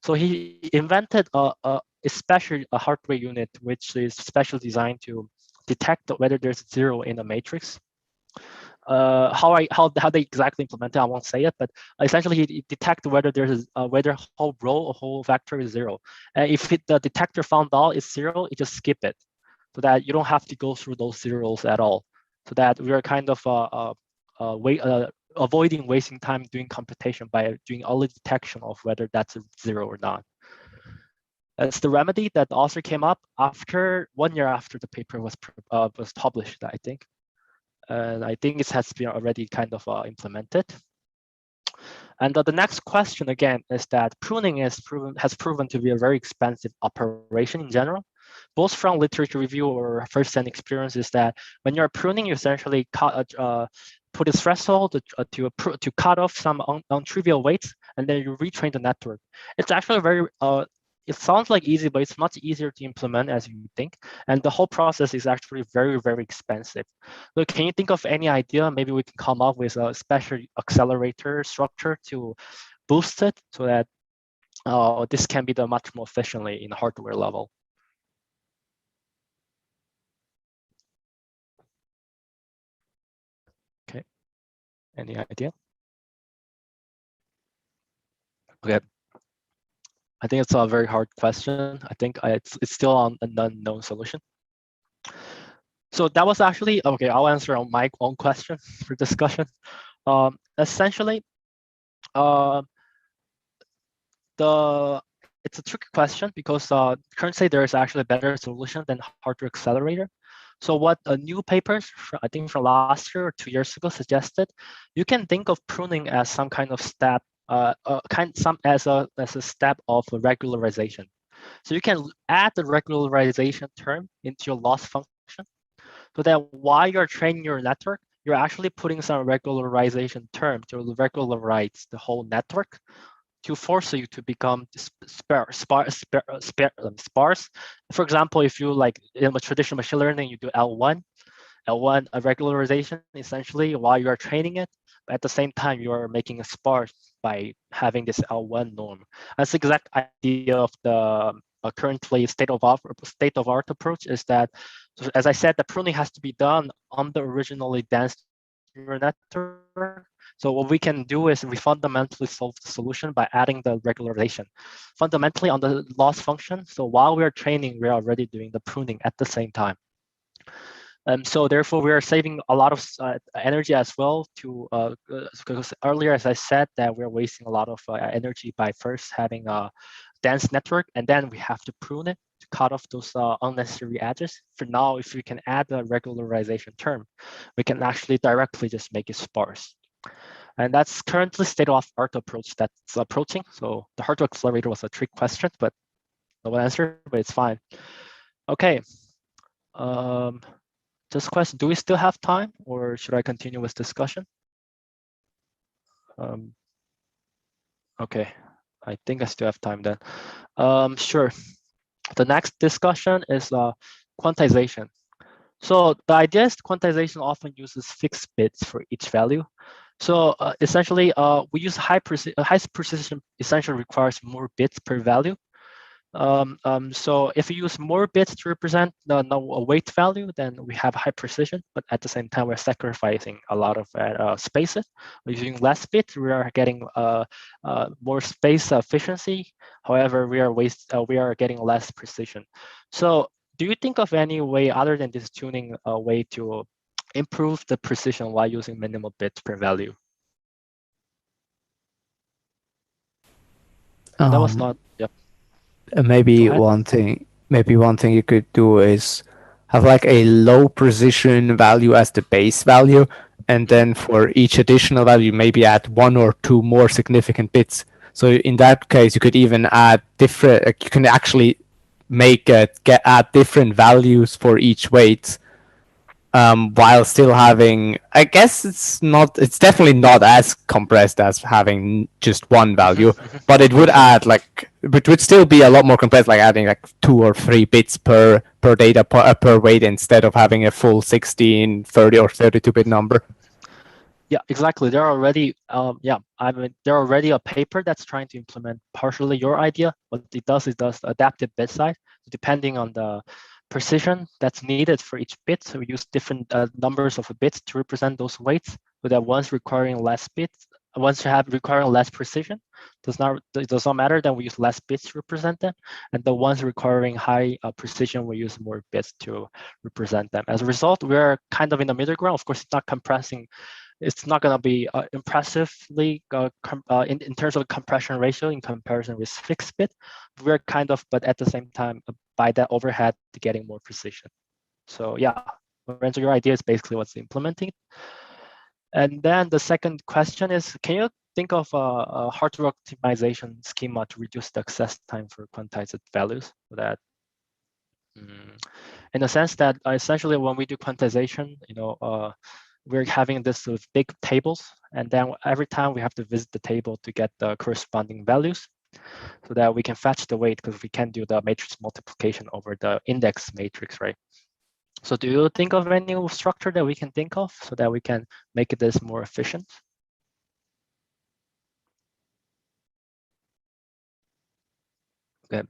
So he invented a special hardware unit which is specially designed to detect whether there's 0 in a matrix. How they exactly implement it, I won't say it, but essentially he detect whether there's whether whole row or whole vector is 0. And if the detector found out it's 0, it just skip it, so that you don't have to go through those zeros at all. So that we are kind of avoiding wasting time doing computation by doing early detection of whether that's a 0 or not. That's the remedy that the author came up after 1 year after the paper was published, I think. And I think it has been already kind of implemented. And the next question again is that pruning has proven to be a very expensive operation in general, both from literature review or first-hand experience. Is that when you're pruning, you essentially put a threshold to cut off some non-trivial weights, and then you retrain the network. It's actually very it sounds like easy, but it's much easier to implement as you think. And the whole process is actually very, very expensive. Look, can you think of any idea? Maybe we can come up with a special accelerator structure to boost it so that this can be done much more efficiently in the hardware level. Okay, any idea? Okay. I think it's a very hard question. I think it's still on an unknown solution. So that was actually, okay, I'll answer on my own question for discussion. Essentially, it's a tricky question because currently there is actually a better solution than hardware accelerator. So what new papers, I think from last year or 2 years ago, suggested, you can think of pruning as some kind of step, as a step of regularization. So you can add the regularization term into your loss function, so that while you're training your network, you're actually putting some regularization term to regularize the whole network, to force you to become sparse. For example, if you like in a traditional machine learning, you do L1 a regularization essentially while you are training it, but at the same time you are making a sparse by having this L1 norm. That's the exact idea of the currently state of art approach, is that, so as I said, the pruning has to be done on the originally dense neural network. So what we can do is we fundamentally solve the solution by adding the regularization fundamentally on the loss function. So while we are training, we are already doing the pruning at the same time. So therefore, we are saving a lot of energy as well because earlier, as I said, that we're wasting a lot of energy by first having a dense network, and then we have to prune it to cut off those unnecessary edges. For now, if we can add a regularization term, we can actually directly just make it sparse. And that's currently state-of-art approach that's approaching. So the hardware accelerator was a trick question, but no answer, but it's fine. Okay. Just question, do we still have time, or should I continue with discussion? Okay, I think I still have time then. Sure. The next discussion is quantization. So the idea is quantization often uses fixed bits for each value. So essentially, we use high precision essentially requires more bits per value. So if you use more bits to represent the weight value, then we have high precision, but at the same time, we're sacrificing a lot of spaces. We're using less bits, we are getting more space efficiency. However, we are getting less precision. So do you think of any way other than this tuning way to improve the precision while using minimal bits per value? That was not, yep. Maybe one thing you could do is have like a low precision value as the base value, and then for each additional value, maybe add 1 or 2 more significant bits. So in that case, you could even add different. You can actually make add different values for each weight, while still having. I guess it's definitely not as compressed as having just one value, but it would add it would still be a lot more compressed, like adding like 2 or 3 bits per data per weight instead of having a full 16, 30, or 32-bit number. Yeah, exactly. There are already, there already a paper that's trying to implement partially your idea. What it does adaptive bit size, depending on the precision that's needed for each bit. So we use different numbers of bits to represent those weights, so that ones requiring less bits, ones requiring less precision, it does not matter. Then we use less bits to represent them, and the ones requiring high precision, we use more bits to represent them. As a result, we're kind of in the middle ground. Of course, it's not compressing. It's not going to be impressively in terms of compression ratio in comparison with fixed bit. We're kind of, but at the same time, by that overhead, to getting more precision. So yeah, Lorenzo, your idea is basically what's implementing. And then the second question is, can you think of a hardware optimization schema to reduce the access time for quantized values? So that, in the sense that essentially when we do quantization, we're having this with big tables, and then every time we have to visit the table to get the corresponding values, so that we can fetch the weight, because we can do the matrix multiplication over the index matrix, right? So do you think of any structure that we can think of so that we can make this more efficient? Okay.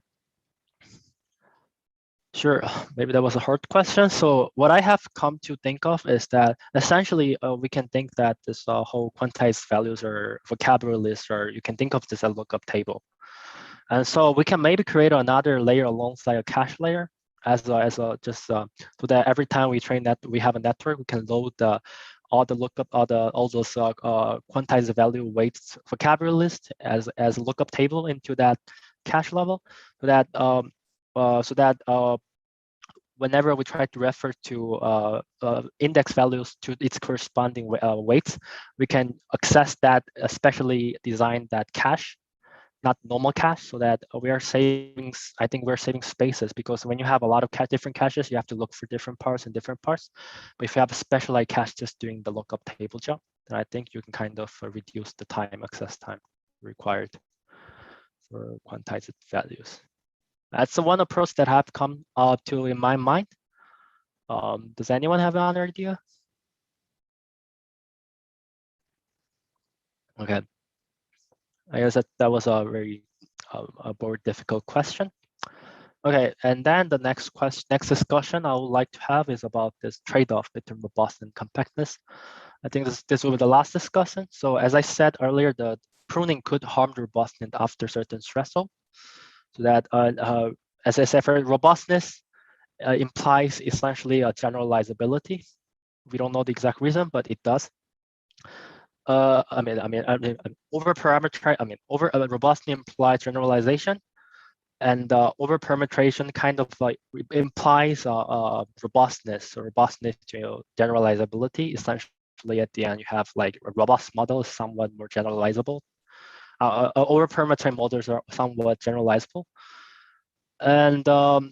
Sure, maybe that was a hard question. So what I have come to think of is that essentially we can think that this whole quantized values or vocabulary list, or you can think of this as a lookup table. And so we can maybe create another layer alongside a cache layer as just so that every time we train that we have a network, we can load all the lookup, all those quantized value weights vocabulary list as a lookup table into that cache level, so that whenever we try to refer to index values to its corresponding weights, we can access that specially designed that cache, not normal cache, so that we are saving, I think we're saving spaces, because when you have a lot of different caches, you have to look for different parts and different parts. But if you have a specialized cache just doing the lookup table job, then I think you can kind of reduce the access time required for quantized values. That's the one approach that I've come to in my mind. Does anyone have another idea? Okay. I guess that was a very a more difficult question. Okay, and then the next discussion I would like to have is about this trade-off between robustness and compactness. I think this will be the last discussion. So as I said earlier, the pruning could harm the robustness after certain threshold. So that, as I said, for robustness implies essentially a generalizability. We don't know the exact reason, but it does. Over robustness implies generalization, and over permutation kind of like implies robustness to generalizability. Essentially, at the end, you have like a robust model is somewhat more generalizable. Over permutation models are somewhat generalizable, and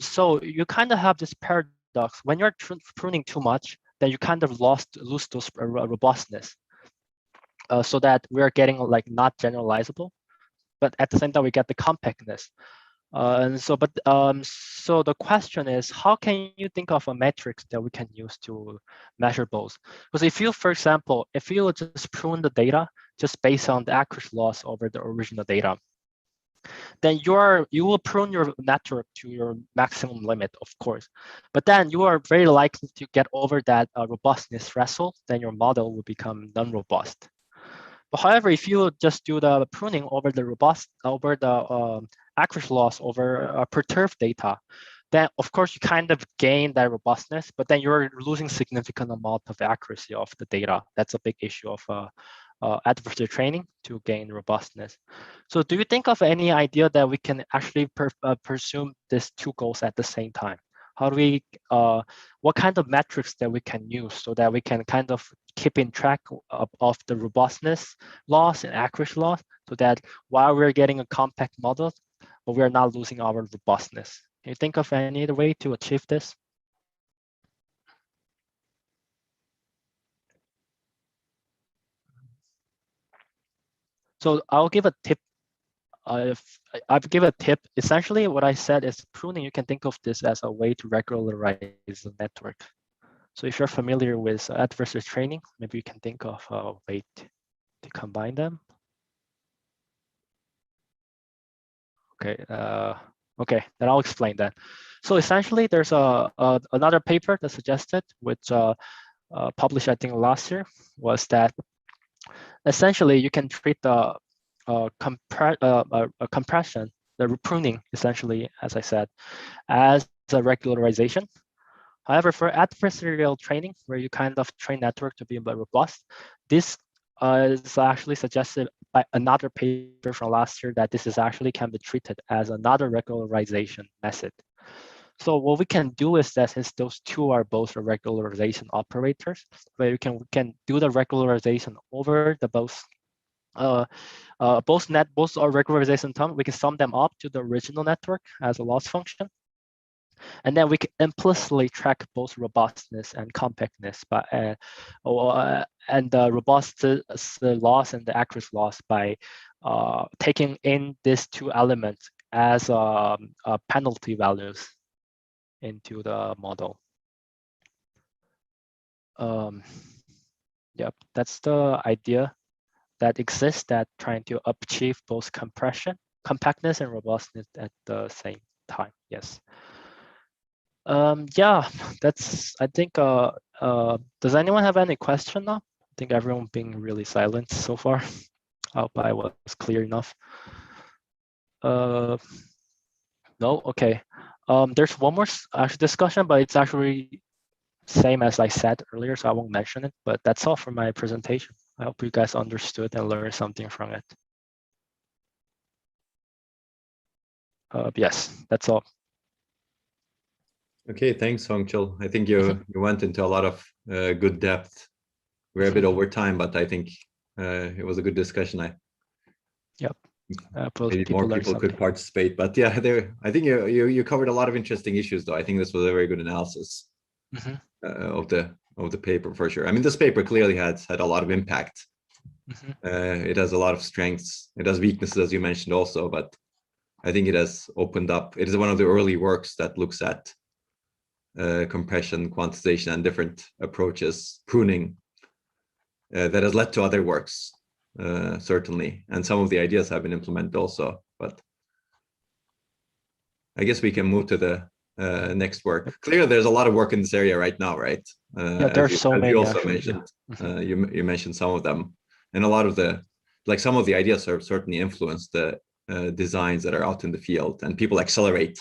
so you kind of have this paradox. When you're pruning too much, then you kind of lose those robustness. So that we're getting like not generalizable, but at the same time we get the compactness. So the question is, how can you think of a metrics that we can use to measure both? Because if you, for example, if you just prune the data just based on the accuracy loss over the original data, then you will prune your network to your maximum limit, of course. But then you are very likely to get over that robustness threshold, then your model will become non-robust. But however, if you just do the pruning over the accuracy loss over perturbed data, then of course you kind of gain that robustness, but then you're losing significant amount of accuracy of the data. That's a big issue of adversarial training to gain robustness. So do you think of any idea that we can actually pursue these two goals at the same time? How do we, what kind of metrics that we can use so that we can kind of keep in track of the robustness loss and accuracy loss, so that while we're getting a compact model, but we're not losing our robustness? Can you think of any other way to achieve this? So I'll give a tip. I've given a tip. Essentially, what I said is pruning. You can think of this as a way to regularize the network. So if you're familiar with adversarial training, maybe you can think of a way to combine them. Okay. Okay, then I'll explain that. So essentially, there's another paper that suggested, which published I think last year, was that essentially you can treat the compression, the pruning, essentially, as I said, as a regularization. However, for adversarial training, where you kind of train network to be more robust, this is actually suggested by another paper from last year that this is actually can be treated as another regularization method. So what we can do is that since those two are both regularization operators, where we can do the regularization over the both are regularization term, we can sum them up to the original network as a loss function. And then we can implicitly track both robustness and compactness and the robustness loss and the accuracy loss by taking in these two elements as penalty values into the model. Yep, that's the idea that exists, that trying to achieve both compactness and robustness at the same time. Yes. Yeah, that's, I think, does anyone have any question now? I think everyone being really silent so far. I hope I was clear enough. No, okay. There's one more actually discussion, but it's actually same as I said earlier, so I won't mention it, but that's all for my presentation. I hope you guys understood and learned something from it. Yes, that's all. Okay, thanks, Hongchul. I think you went into a lot of good depth. We're a bit over time, but I think it was a good discussion. Yep. Maybe more people could participate, but yeah, I think you covered a lot of interesting issues, though. I think this was a very good analysis of the paper for sure. I mean, this paper clearly had a lot of impact. It has a lot of strengths. It has weaknesses, as you mentioned, also, but I think it has opened up. It is one of the early works that looks at compression, quantization, and different approaches, pruning, that has led to other works, certainly. And some of the ideas have been implemented also, but I guess we can move to the next work. Clearly, there's a lot of work in this area right now, right? Yeah, there's so many. You also mentioned, you mentioned some of them, and a lot of some of the ideas have certainly influenced the designs that are out in the field, and people accelerate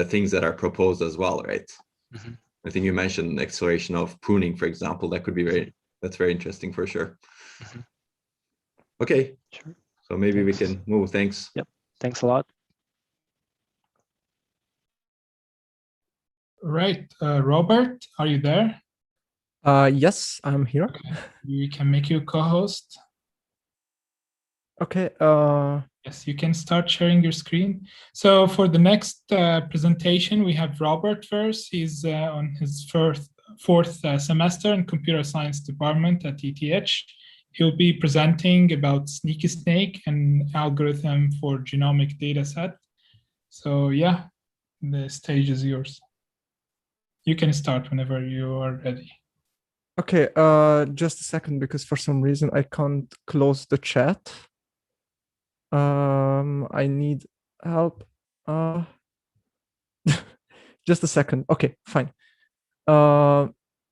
things that are proposed as well, right? I think you mentioned acceleration of pruning, for example. That could be that's very interesting for sure. Okay, sure. So maybe we can move. Thanks. Yep, thanks a lot. Right, Robert, are you there? Yes, I'm here. Okay. We can make you co-host. Okay. Yes, you can start sharing your screen. So for the next presentation, we have Robert first. He's on his fourth semester in computer science department at ETH. He'll be presenting about SneakySnake, an algorithm for genomic data set. So yeah, the stage is yours. You can start whenever you are ready. Okay, just a second, because for some reason I can't close the chat. I need help. Just a second. Okay, fine.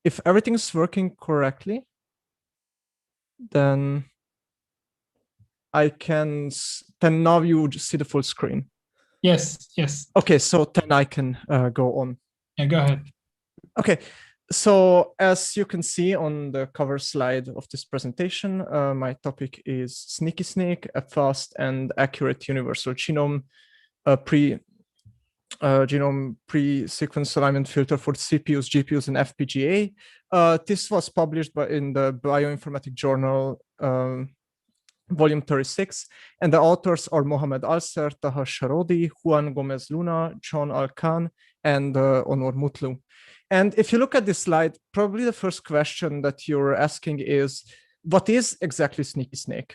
If everything is working correctly, then then now you just see the full screen. Yes, yes. Okay, so then I can go on. Yeah, go ahead. Okay, so as you can see on the cover slide of this presentation, my topic is SneakySnake, a fast and accurate universal genome pre-sequence alignment filter for CPUs, GPUs, and FPGA. This was published in the Bioinformatics Journal, volume 36, and the authors are Mohamed Alser, Taha Sharodi, Juan Gomez Luna, John Alkan, and Onur Mutlu. And if you look at this slide, probably the first question that you're asking is, what is exactly SneakySnake?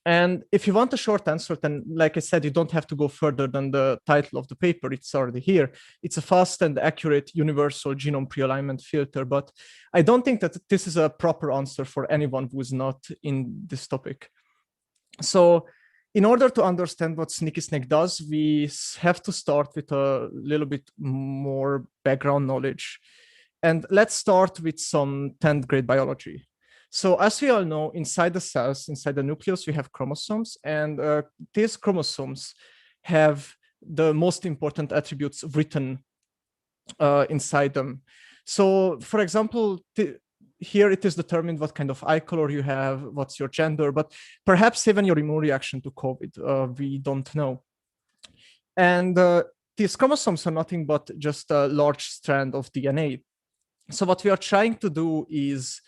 And if you want a short answer, then like I said, you don't have to go further than the title of the paper. It's already here. It's a fast and accurate universal genome pre-alignment filter, but I don't think that this is a proper answer for anyone who is not in this topic. So in order to understand what SneakySnake does, we have to start with a little bit more background knowledge. And let's start with some 10th grade biology. So as we all know, inside the cells, inside the nucleus, we have chromosomes, and these chromosomes have the most important attributes written inside them. So for example, here it is determined what kind of eye color you have, what's your gender, but perhaps even your immune reaction to COVID, we don't know. And these chromosomes are nothing but just a large strand of DNA. So what we are trying to do is,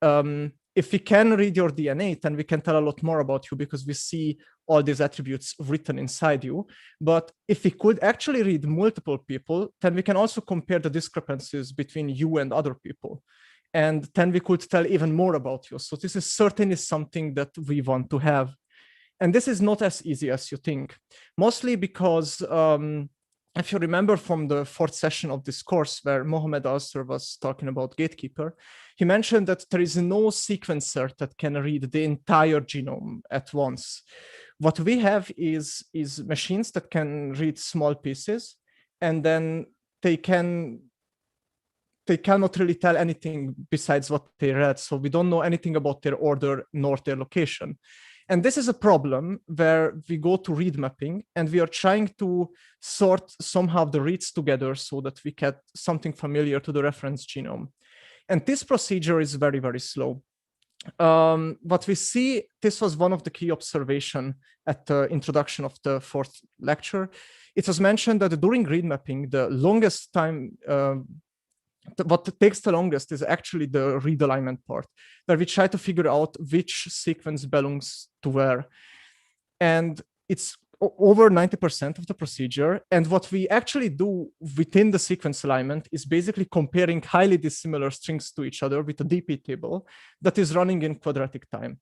if we can read your DNA, then we can tell a lot more about you because we see all these attributes written inside you. But if we could actually read multiple people, then we can also compare the discrepancies between you and other people. And then we could tell even more about you. So this is certainly something that we want to have. And this is not as easy as you think, mostly because if you remember from the fourth session of this course where Mohamed Alser was talking about Gatekeeper, he mentioned that there is no sequencer that can read the entire genome at once. What we have is machines that can read small pieces and then they cannot really tell anything besides what they read. So we don't know anything about their order nor their location. And this is a problem where we go to read mapping and we are trying to sort somehow the reads together so that we get something familiar to the reference genome. And this procedure is very, very slow. What we see, this was one of the key observations at the introduction of the 4th lecture. It was mentioned that during read mapping, the longest time, what takes the longest is actually the read alignment part, where we try to figure out which sequence belongs to where. And it's over 90% of the procedure. And what we actually do within the sequence alignment is basically comparing highly dissimilar strings to each other with a DP table that is running in quadratic time.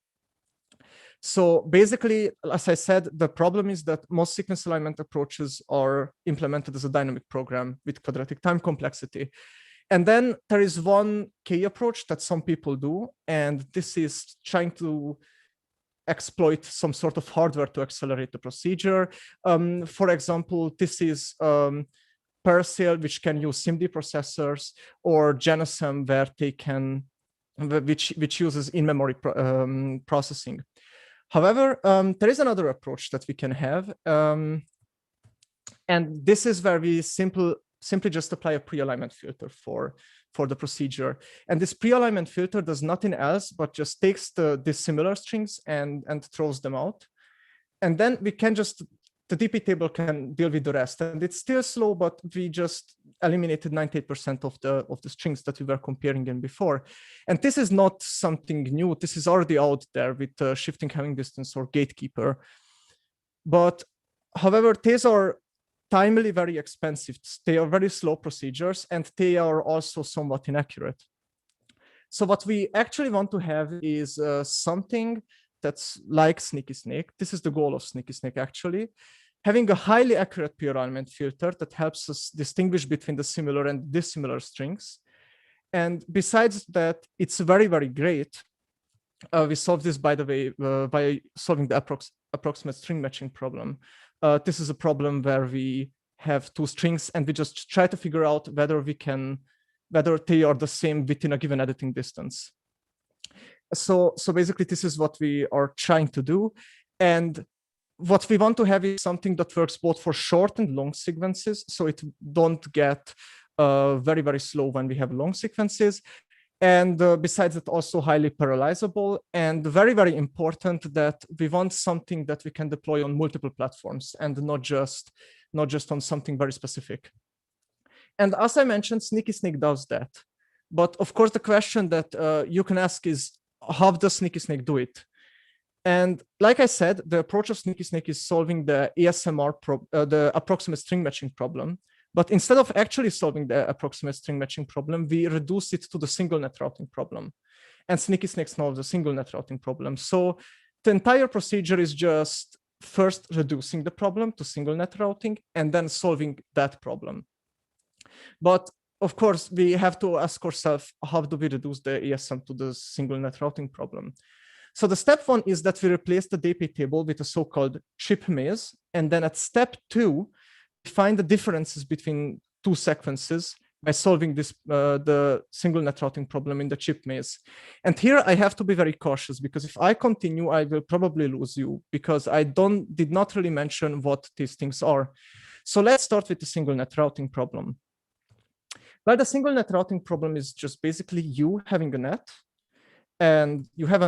So basically, as I said, the problem is that most sequence alignment approaches are implemented as a dynamic program with quadratic time complexity. And then there is one key approach that some people do, and this is trying to exploit some sort of hardware to accelerate the procedure. For example, this is Persil, which can use SIMD processors, or Genome, where they can, which uses in-memory processing. However, there is another approach that we can have, and this is where we simply just apply a pre-alignment filter for the procedure. And this pre-alignment filter does nothing else but just takes the dissimilar strings and throws them out. And then we can just, the DP table can deal with the rest. And it's still slow, but we just eliminated 98% of the strings that we were comparing in before. And this is not something new. This is already out there with shifting Hamming distance or gatekeeper. But however, these are timely very expensive. They are very slow procedures, and they are also somewhat inaccurate. So what we actually want to have is something that's like SneakySnake. This is the goal of SneakySnake, actually. Having a highly accurate pre-alignment filter that helps us distinguish between the similar and dissimilar strings. And besides that, it's very, very great. We solved this, by the way, by solving the approximate string matching problem. This is a problem where we have two strings and we just try to figure out whether they are the same within a given editing distance. So basically, this is what we are trying to do. And what we want to have is something that works both for short and long sequences, so it don't get very, very slow when we have long sequences. And besides that, also highly parallelizable, and very, very important that we want something that we can deploy on multiple platforms and not just on something very specific. And as I mentioned, SneakySnake does that. But of course, the question that you can ask is, how does SneakySnake do it? And like I said, the approach of SneakySnake is solving the ASMR, the approximate string matching problem. But instead of actually solving the approximate string matching problem, we reduce it to the single net routing problem. And SneakySnake solves the single net routing problem. So the entire procedure is just first reducing the problem to single net routing and then solving that problem. But of course, we have to ask ourselves, how do we reduce the ASM to the single net routing problem? So the step one is that we replace the DP table with a so-called chip maze. And then at step 2, find the differences between two sequences by solving this the single net routing problem in the chip maze. And here I have to be very cautious, because if I continue, I will probably lose you, because I did not really mention what these things are. So let's start with the single net routing problem. Well, the single net routing problem is just basically you having a net, and you have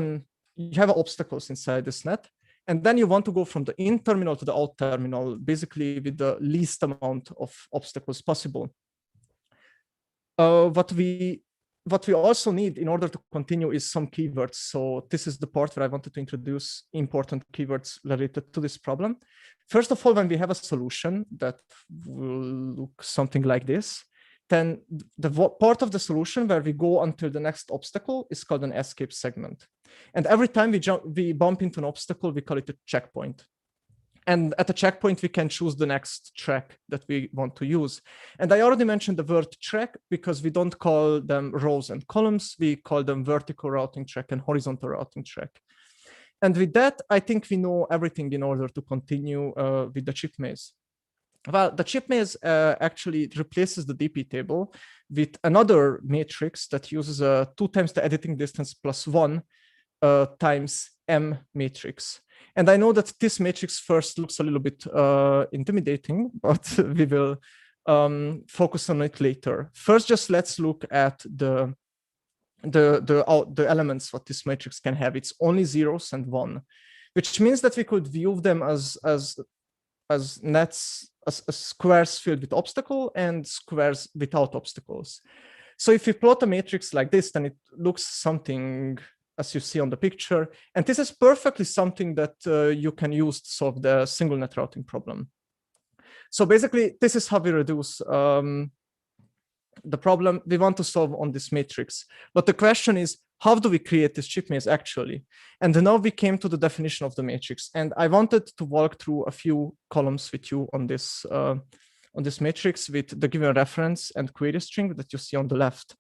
obstacles inside this net. And then you want to go from the in terminal to the out terminal, basically with the least amount of obstacles possible. What we also need in order to continue is some keywords. So this is the part where I wanted to introduce important keywords related to this problem. First of all, when we have a solution that will look something like this, then the part of the solution where we go until the next obstacle is called an escape segment. And every time we bump into an obstacle, we call it a checkpoint. And at a checkpoint, we can choose the next track that we want to use. And I already mentioned the word track because we don't call them rows and columns. We call them vertical routing track and horizontal routing track. And with that, I think we know everything in order to continue with the chip maze. Well, the chip maze actually replaces the DP table with another matrix that uses 2 times the editing distance plus 1 times M matrix. And I know that this matrix first looks a little bit intimidating, but we will focus on it later. First, just let's look at the elements what this matrix can have. It's only zeros and 1, which means that we could view them as nets, as squares filled with obstacle and squares without obstacles. So if we plot a matrix like this, then it looks something as you see on the picture. And this is perfectly something that you can use to solve the single net routing problem. So basically, this is how we reduce the problem we want to solve on this matrix. But the question is, how do we create this chip maze actually? And now we came to the definition of the matrix. And I wanted to walk through a few columns with you on this matrix with the given reference and query string that you see on the left.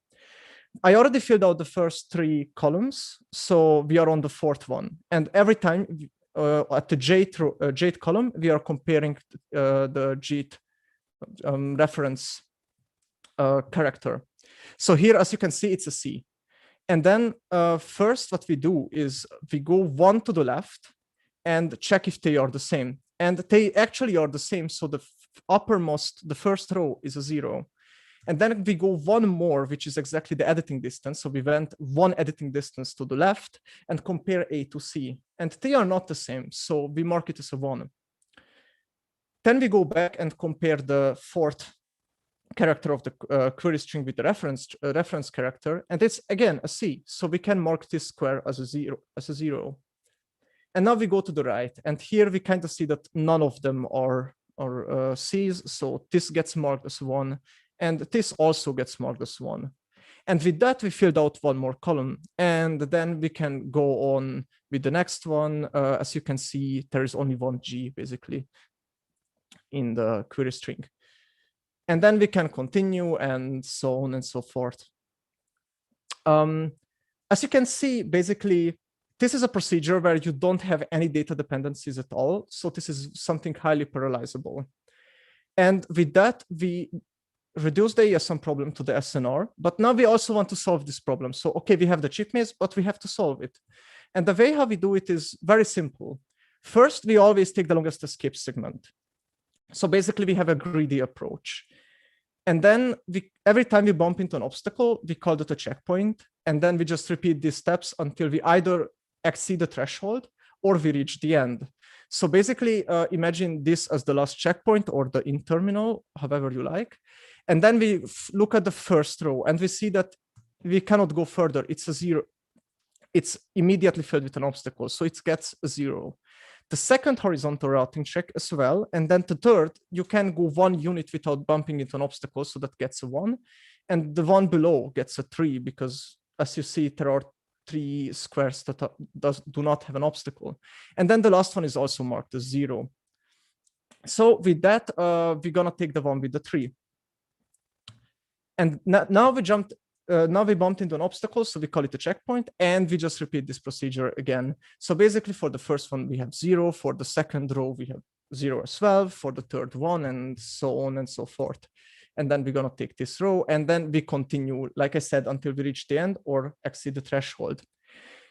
I already filled out the first 3 columns, so we are on the 4th one. And every time at the jth column, we are comparing the jth reference character. So here, as you can see, it's a C. And then first what we do is we go 1 to the left and check if they are the same. And they actually are the same. So the uppermost, the first row is a 0. And then we go 1 more, which is exactly the editing distance. So we went 1 editing distance to the left and compare A to C. And they are not the same. So we mark it as a 1. Then we go back and compare the 4th character of the query string with the reference character, and it's again a C. So we can mark this square as a 0. And now we go to the right, and here we kind of see that none of them are C's. So this gets marked as 1, and this also gets marked as 1. And with that, we filled out 1 more column, and then we can go on with the next one. As you can see, there is only 1 G basically in the query string. And then we can continue and so on and so forth. As you can see, basically, this is a procedure where you don't have any data dependencies at all. So this is something highly parallelizable. And with that, we reduce the ASM problem to the SNR. But now we also want to solve this problem. So, okay, we have the chip maze, but we have to solve it. And the way how we do it is very simple. First, we always take the longest escape segment. So basically, we have a greedy approach. And then every time we bump into an obstacle, we call it a checkpoint. And then we just repeat these steps until we either exceed the threshold or we reach the end. So basically, imagine this as the last checkpoint or the in terminal, however you like. And then we look at the first row and we see that we cannot go further. It's a 0. It's immediately filled with an obstacle. So it gets a 0. The second horizontal routing check as well. And then the third, you can go 1 unit without bumping into an obstacle. So that gets a 1. And the one below gets a 3 because as you see, there are 3 squares that do not have an obstacle. And then the last one is also marked as 0. So with that, we're gonna take the one with the 3. And now we bumped into an obstacle, so we call it a checkpoint, and we just repeat this procedure again. So basically for the first one, we have 0. For the second row, we have 0 as well. For the third one, and so on and so forth. And then we're gonna take this row, and then we continue, like I said, until we reach the end or exceed the threshold.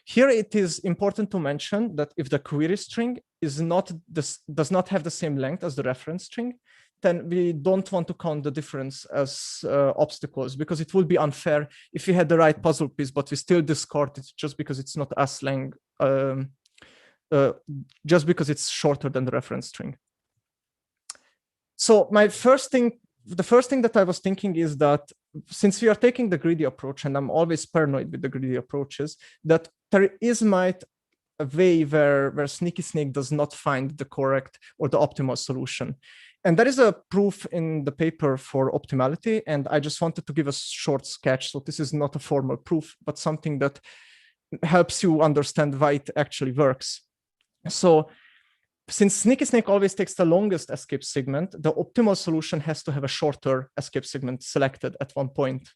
Here it is important to mention that if the query string does not have the same length as the reference string, then we don't want to count the difference as obstacles, because it would be unfair if we had the right puzzle piece, but we still discard it just because it's not as long, just because it's shorter than the reference string. So the first thing that I was thinking is that since we are taking the greedy approach, and I'm always paranoid with the greedy approaches, that there might a way where SneakySnake does not find the correct or the optimal solution. And there is a proof in the paper for optimality, and I just wanted to give a short sketch. So this is not a formal proof, but something that helps you understand why it actually works. So since SneakySnake always takes the longest escape segment, the optimal solution has to have a shorter escape segment selected at one point,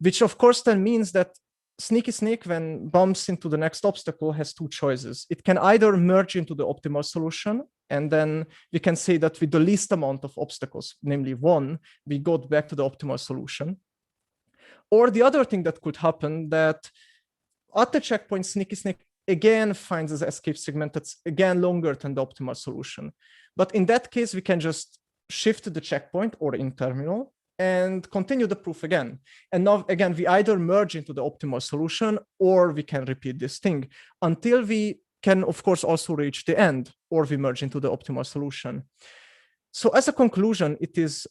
which of course then means that SneakySnake, when bumps into the next obstacle, has 2 choices. It can either merge into the optimal solution And then we can say that with the least amount of obstacles, namely 1, we go back to the optimal solution. Or the other thing that could happen, that at the checkpoint, SneakySnake again finds an escape segment that's again longer than the optimal solution. But in that case, we can just shift the checkpoint or in terminal and continue the proof again. And now again, we either merge into the optimal solution or we can repeat this thing until we can, of course, also reach the end, or we merge into the optimal solution. So as a conclusion, it is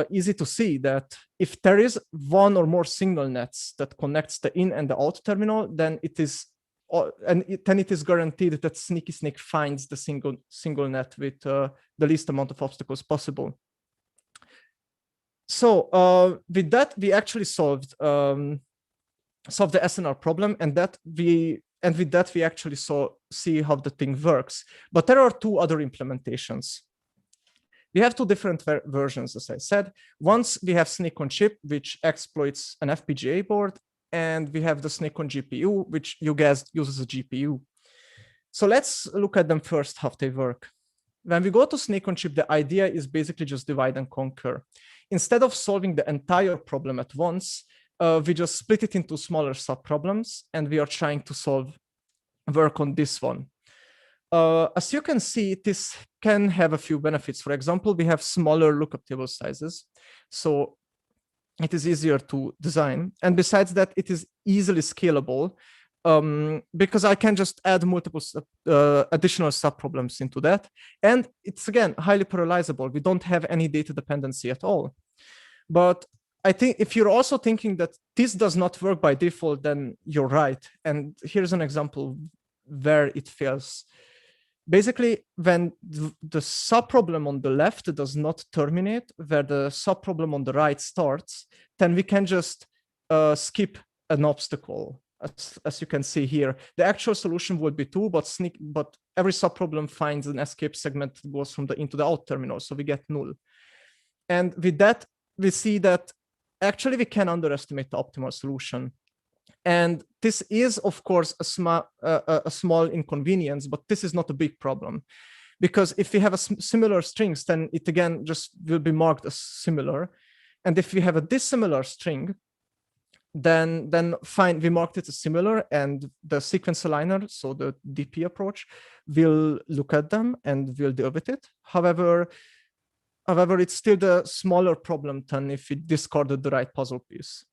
easy to see that if there is one or more signal nets that connects the in and the out terminal, then it is guaranteed that SneakySnake finds the single net with the least amount of obstacles possible. So with that, we actually solved the SNR problem, and with that, we actually see how the thing works. But there are 2 other implementations. We have 2 different versions, as I said. Once we have Snake on Chip, which exploits an FPGA board, and we have the Snake on GPU, which you guessed uses a GPU. So let's look at them first, how they work. When we go to Snake on Chip, the idea is basically just divide and conquer. Instead of solving the entire problem at once, we just split it into smaller sub-problems, and we are trying to work on this one. As you can see, this can have a few benefits. For example, we have smaller lookup table sizes, so it is easier to design. And besides that, it is easily scalable because I can just add multiple additional sub-problems into that. And it's, again, highly parallelizable. We don't have any data dependency at all. But I think if you're also thinking that this does not work by default, then you're right. And here's an example where it fails. Basically, when the subproblem on the left does not terminate, where the subproblem on the right starts, then we can just skip an obstacle. As you can see here, the actual solution would be 2, but every subproblem finds an escape segment that goes from the in to the out terminal, so we get null. And with that, we see that actually we can underestimate the optimal solution. And this is, of course, a small inconvenience, but this is not a big problem. Because if we have similar strings, then it again just will be marked as similar. And if we have a dissimilar string, then fine, we marked it as similar, and the sequence aligner, so the DP approach, will look at them and will deal with it. However, it's still the smaller problem than if we discarded the right puzzle piece.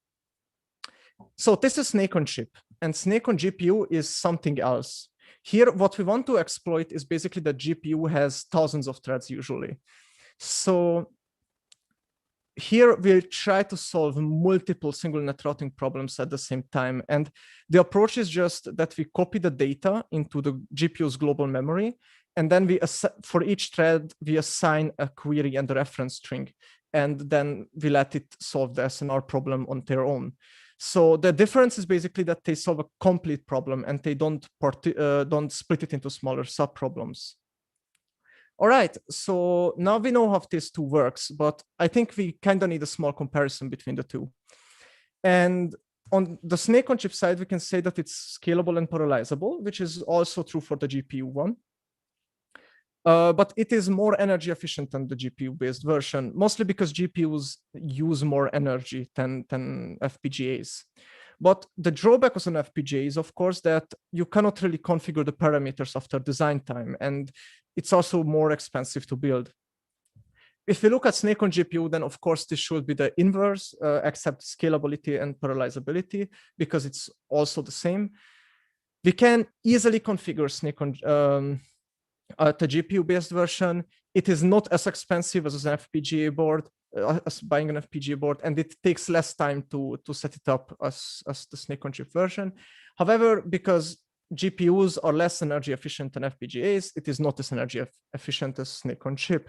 So this is Snake on Chip, and Snake on GPU is something else. Here, what we want to exploit is basically that GPU has thousands of threads usually. So here we'll try to solve multiple single net routing problems at the same time. And the approach is just that we copy the data into the GPU's global memory. And then for each thread, we assign a query and a reference string. And then we let it solve the SNR problem on their own. So the difference is basically that they solve a complete problem and they don't split it into smaller subproblems. All right, so now we know how this 2 works, but I think we kind of need a small comparison between the 2. And on the Snake on Chip side, we can say that it's scalable and parallelizable, which is also true for the GPU one. But it is more energy efficient than the GPU-based version, mostly because GPUs use more energy than FPGAs. But the drawback of an FPGA is, of course, that you cannot really configure the parameters after design time, and it's also more expensive to build. If we look at Snake on GPU, then of course this should be the inverse, except scalability and parallelizability, because it's also the same. We can easily configure Snake on the GPU-based version. It is not as expensive as an FPGA board, as buying an FPGA board, and it takes less time to set it up as the Snake on Chip version. However, because GPUs are less energy efficient than FPGAs, it is not as energy efficient as Snake on Chip.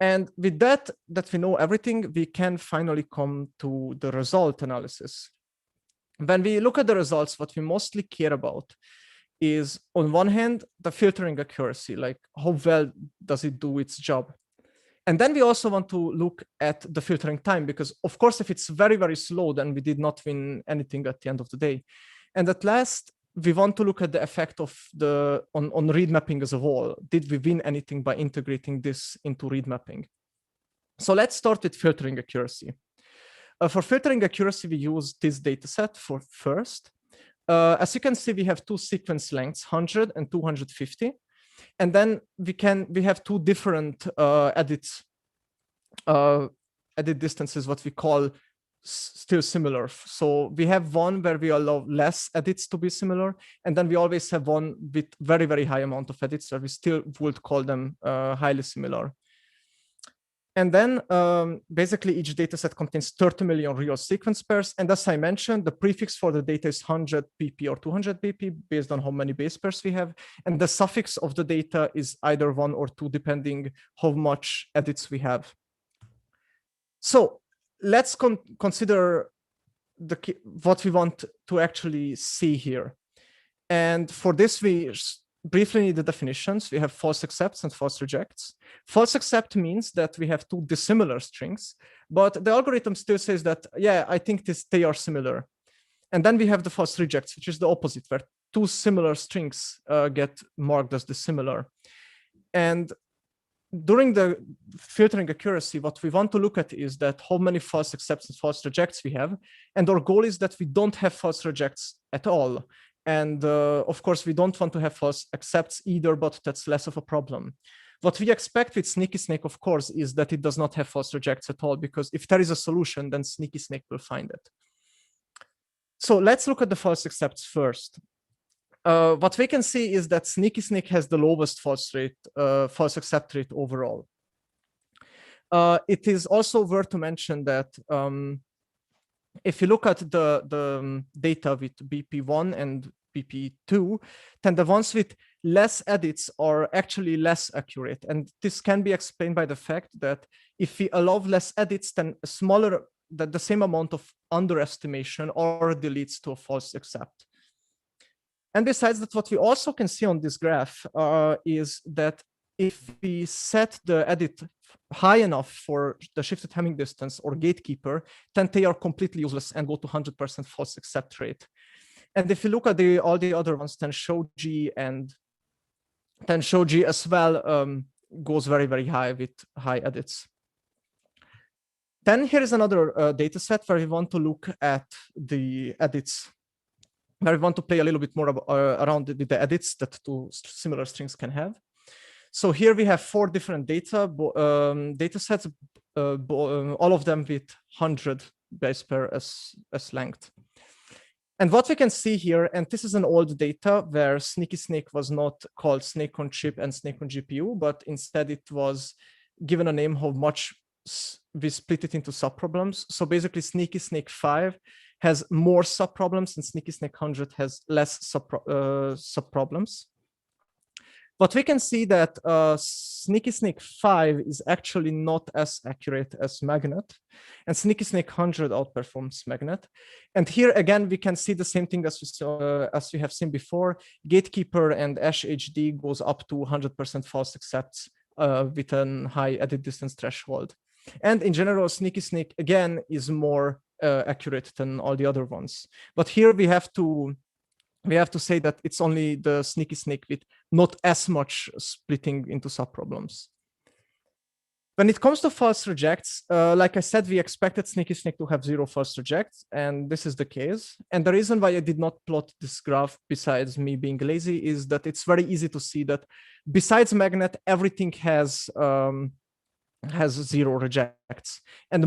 And with that we know everything, we can finally come to the result analysis. When we look at the results, what we mostly care about is, on one hand, the filtering accuracy, like how well does it do its job? And then we also want to look at the filtering time, because of course, if it's very, very slow, then we did not win anything at the end of the day. And at last, we want to look at the effect of on read mapping as a whole. Did we win anything by integrating this into read mapping? So let's start with filtering accuracy. For filtering accuracy, we use this data set for first. As you can see, we have two sequence lengths, 100 and 250. And then we have two different edit distances, what we call still similar. So we have one where we allow less edits to be similar, and then we always have one with very, very high amount of edits where we still would call them highly similar. And then basically each data set contains 30 million real sequence pairs. And as I mentioned, the prefix for the data is 100 pp or 200 pp based on how many base pairs we have. And the suffix of the data is either 1 or 2, depending how much edits we have. So let's consider what we want to actually see here. And for this, we briefly need the definitions. We have false accepts and false rejects. False accept means that we have two dissimilar strings, but the algorithm still says that, yeah, I think they are similar. And then we have the false rejects, which is the opposite, where two similar strings get marked as dissimilar. And during the filtering accuracy, what we want to look at is that how many false accepts and false rejects we have. And our goal is that we don't have false rejects at all. And of course, we don't want to have false accepts either, but that's less of a problem. What we expect with SneakySnake, of course, is that it does not have false rejects at all, because if there is a solution, then SneakySnake will find it. So let's look at the false accepts first. What we can see is that SneakySnake has the lowest false accept rate overall. It is also worth to mention that if you look at the data with BP1 and BP2, then the ones with less edits are actually less accurate. And this can be explained by the fact that if we allow less edits, then the same amount of underestimation already leads to a false accept. And besides that, what we also can see on this graph is that if we set the edit high enough for the shifted Hamming distance or gatekeeper, then they are completely useless and go to 100% false accept rate. And if you look at all the other ones, then Shoji as well goes very, very high with high edits. Then here is another data set where we want to look at the edits, where we want to play a little bit more around with the edits that two similar strings can have. So here we have 4 different data sets, all of them with 100 base pair as length. And what we can see here, and this is an old data where SneakySnake was not called Snake on Chip and Snake on GPU, but instead it was given a name how much we split it into subproblems. So basically SneakySnake 5 has more subproblems and SneakySnake 100 has less subproblems. But we can see that SneakySnake 5 is actually not as accurate as Magnet, and SneakySnake 100 outperforms Magnet. And here again, we can see the same thing as we have seen before. Gatekeeper and Ash HD goes up to 100% false accepts with a high edit distance threshold. And in general, SneakySnake again is more accurate than all the other ones. But here we have to say that it's only the SneakySnake with not as much splitting into subproblems. When it comes to false rejects, like I said, we expected SneakySnake to have 0 false rejects, and this is the case. And the reason why I did not plot this graph, besides me being lazy, is that it's very easy to see that besides Magnet, everything has 0 rejects. And the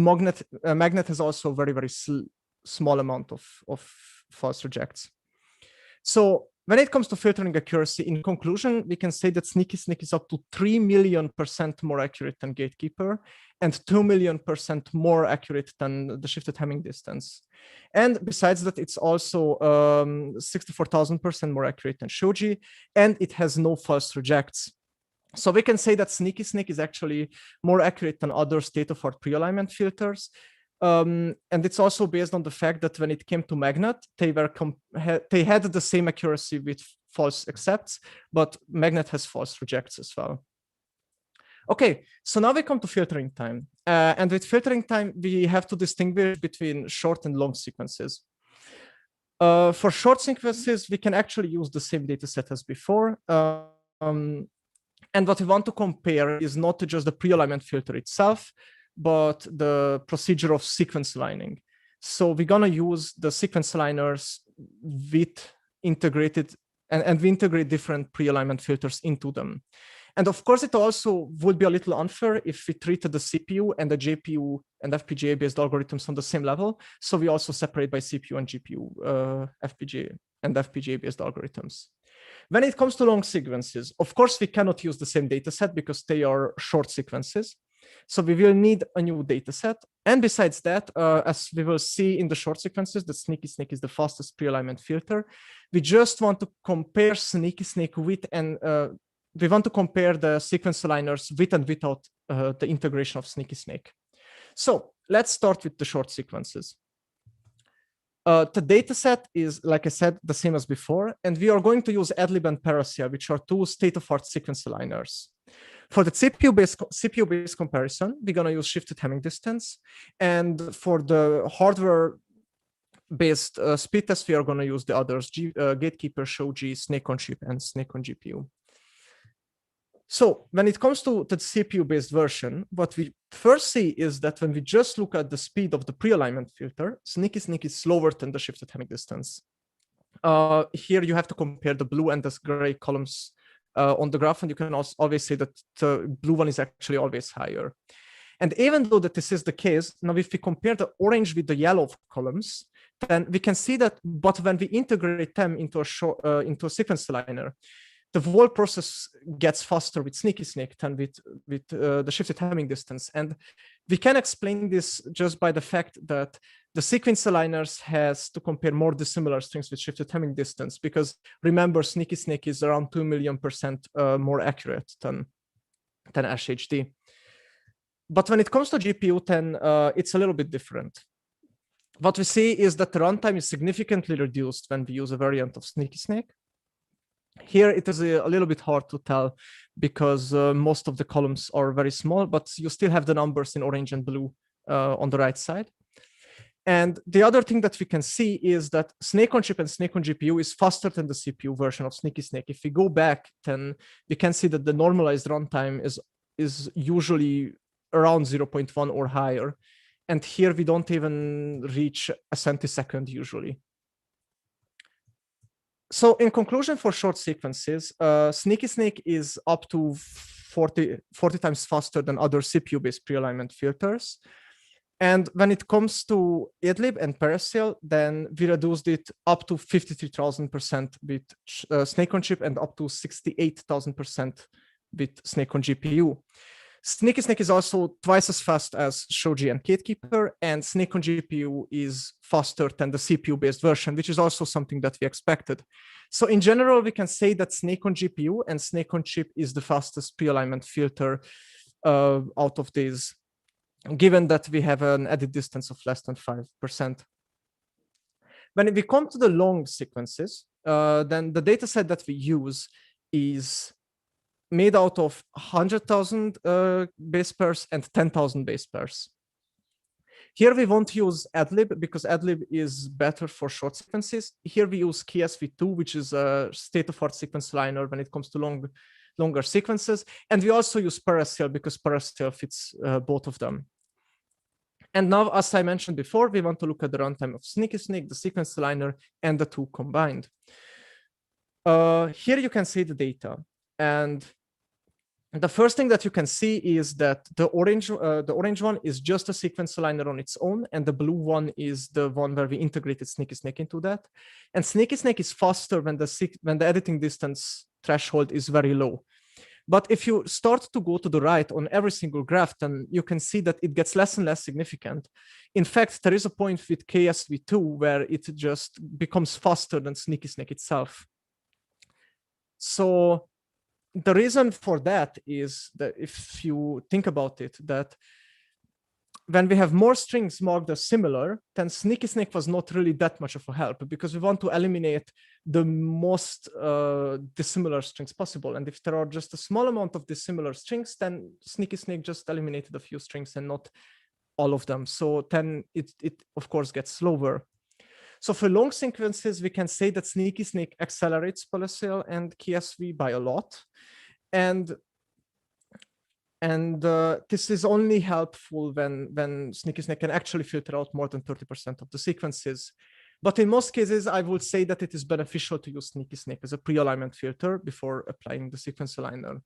Magnet has also very, very small amount of false rejects. So when it comes to filtering accuracy, in conclusion, we can say that SneakySnake is up to 3 million% more accurate than Gatekeeper and 2 million% more accurate than the shifted Hamming distance. And besides that, it's also 64,000% more accurate than Shoji, and it has no false rejects. So we can say that SneakySnake is actually more accurate than other state-of-art pre-alignment filters. And it's also based on the fact that when it came to Magnet, they had the same accuracy with false accepts, but Magnet has false rejects as well. Okay, so now we come to filtering time. And with filtering time, we have to distinguish between short and long sequences. For short sequences, we can actually use the same data set as before. And what we want to compare is not just the pre-alignment filter itself, but the procedure of sequence aligning. So we're gonna use the sequence aligners with integrated, and we integrate different pre-alignment filters into them. And of course, it also would be a little unfair if we treated the CPU and the GPU and FPGA-based algorithms on the same level. So we also separate by CPU and GPU, FPGA and FPGA-based algorithms. When it comes to long sequences, of course, we cannot use the same data set because they are short sequences. So we will need a new data set. And besides that, as we will see in the short sequences, the SneakySnake is the fastest pre-alignment filter. We just want to compare SneakySnake with, and we want to compare the sequence aligners with and without the integration of SneakySnake. So let's start with the short sequences. The data set is, like I said, the same as before, and we are going to use Adlib and Paracel, which are two state-of-art sequence aligners. For the CPU-based comparison, we're going to use shifted Hamming distance, and for the hardware-based speed test, we are going to use the others: Gatekeeper, Shoji, Snake on Chip, and Snake on GPU. So when it comes to the CPU-based version, what we first see is that when we just look at the speed of the pre-alignment filter, SneakySnake is slower than the shifted Hamming distance. Here you have to compare the blue and the gray columns on the graph, and you can also always say that the blue one is actually always higher. And even though that this is the case, now if we compare the orange with the yellow columns, then we can see that, but when we integrate them into a sequence aligner, the whole process gets faster with SneakySnake than with the shifted Hamming distance. And we can explain this just by the fact that the sequence aligners has to compare more dissimilar strings with shifted Hamming distance, because remember, SneakySnake is around 2 million% more accurate than SHD. But when it comes to GPU, then it's a little bit different. What we see is that the runtime is significantly reduced when we use a variant of SneakySnake. Here it is a little bit hard to tell because most of the columns are very small, but you still have the numbers in orange and blue on the right side. And the other thing that we can see is that Snake on Chip and Snake on GPU is faster than the CPU version of SneakySnake. If we go back, then we can see that the normalized runtime is usually around 0.1 or higher. And here we don't even reach a centisecond usually. So in conclusion, for short sequences, SneakySnake is up to 40 times faster than other CPU-based pre-alignment filters. And when it comes to Adlib and Paracel, then we reduced it up to 53,000% with Snake on Chip and up to 68,000% with Snake on GPU. SneakySnake is also twice as fast as Shoji and Gatekeeper, and Snake on GPU is faster than the CPU-based version, which is also something that we expected. So in general, we can say that Snake on GPU and Snake on Chip is the fastest pre-alignment filter out of these, given that we have an added distance of less than 5%. When we come to the long sequences, then the dataset that we use is made out of 100,000 base pairs and 10,000 base pairs. Here we won't use Adlib because Adlib is better for short sequences. Here we use KSV2, which is a state-of-art sequence aligner when it comes to longer sequences. And we also use Paracel because Paracel fits both of them. And now, as I mentioned before, we want to look at the runtime of SneakySnake, the sequence aligner, and the two combined. Here you can see the data. And the first thing that you can see is that the orange one is just a sequence aligner on its own, and the blue one is the one where we integrated SneakySnake into that. And SneakySnake is faster when the editing distance threshold is very low. But if you start to go to the right on every single graph, then you can see that it gets less and less significant. In fact, there is a point with KSV2 where it just becomes faster than SneakySnake itself. So the reason for that is that if you think about it, that when we have more strings marked as similar, then SneakySnake was not really that much of a help because we want to eliminate the most dissimilar strings possible. And if there are just a small amount of dissimilar strings, then SneakySnake just eliminated a few strings and not all of them. So then it of course gets slower. So for long sequences, we can say that SneakySnake accelerates PolySL and KSV by a lot. And this is only helpful when SneakySnake can actually filter out more than 30% of the sequences. But in most cases, I would say that it is beneficial to use SneakySnake as a pre-alignment filter before applying the sequence aligner.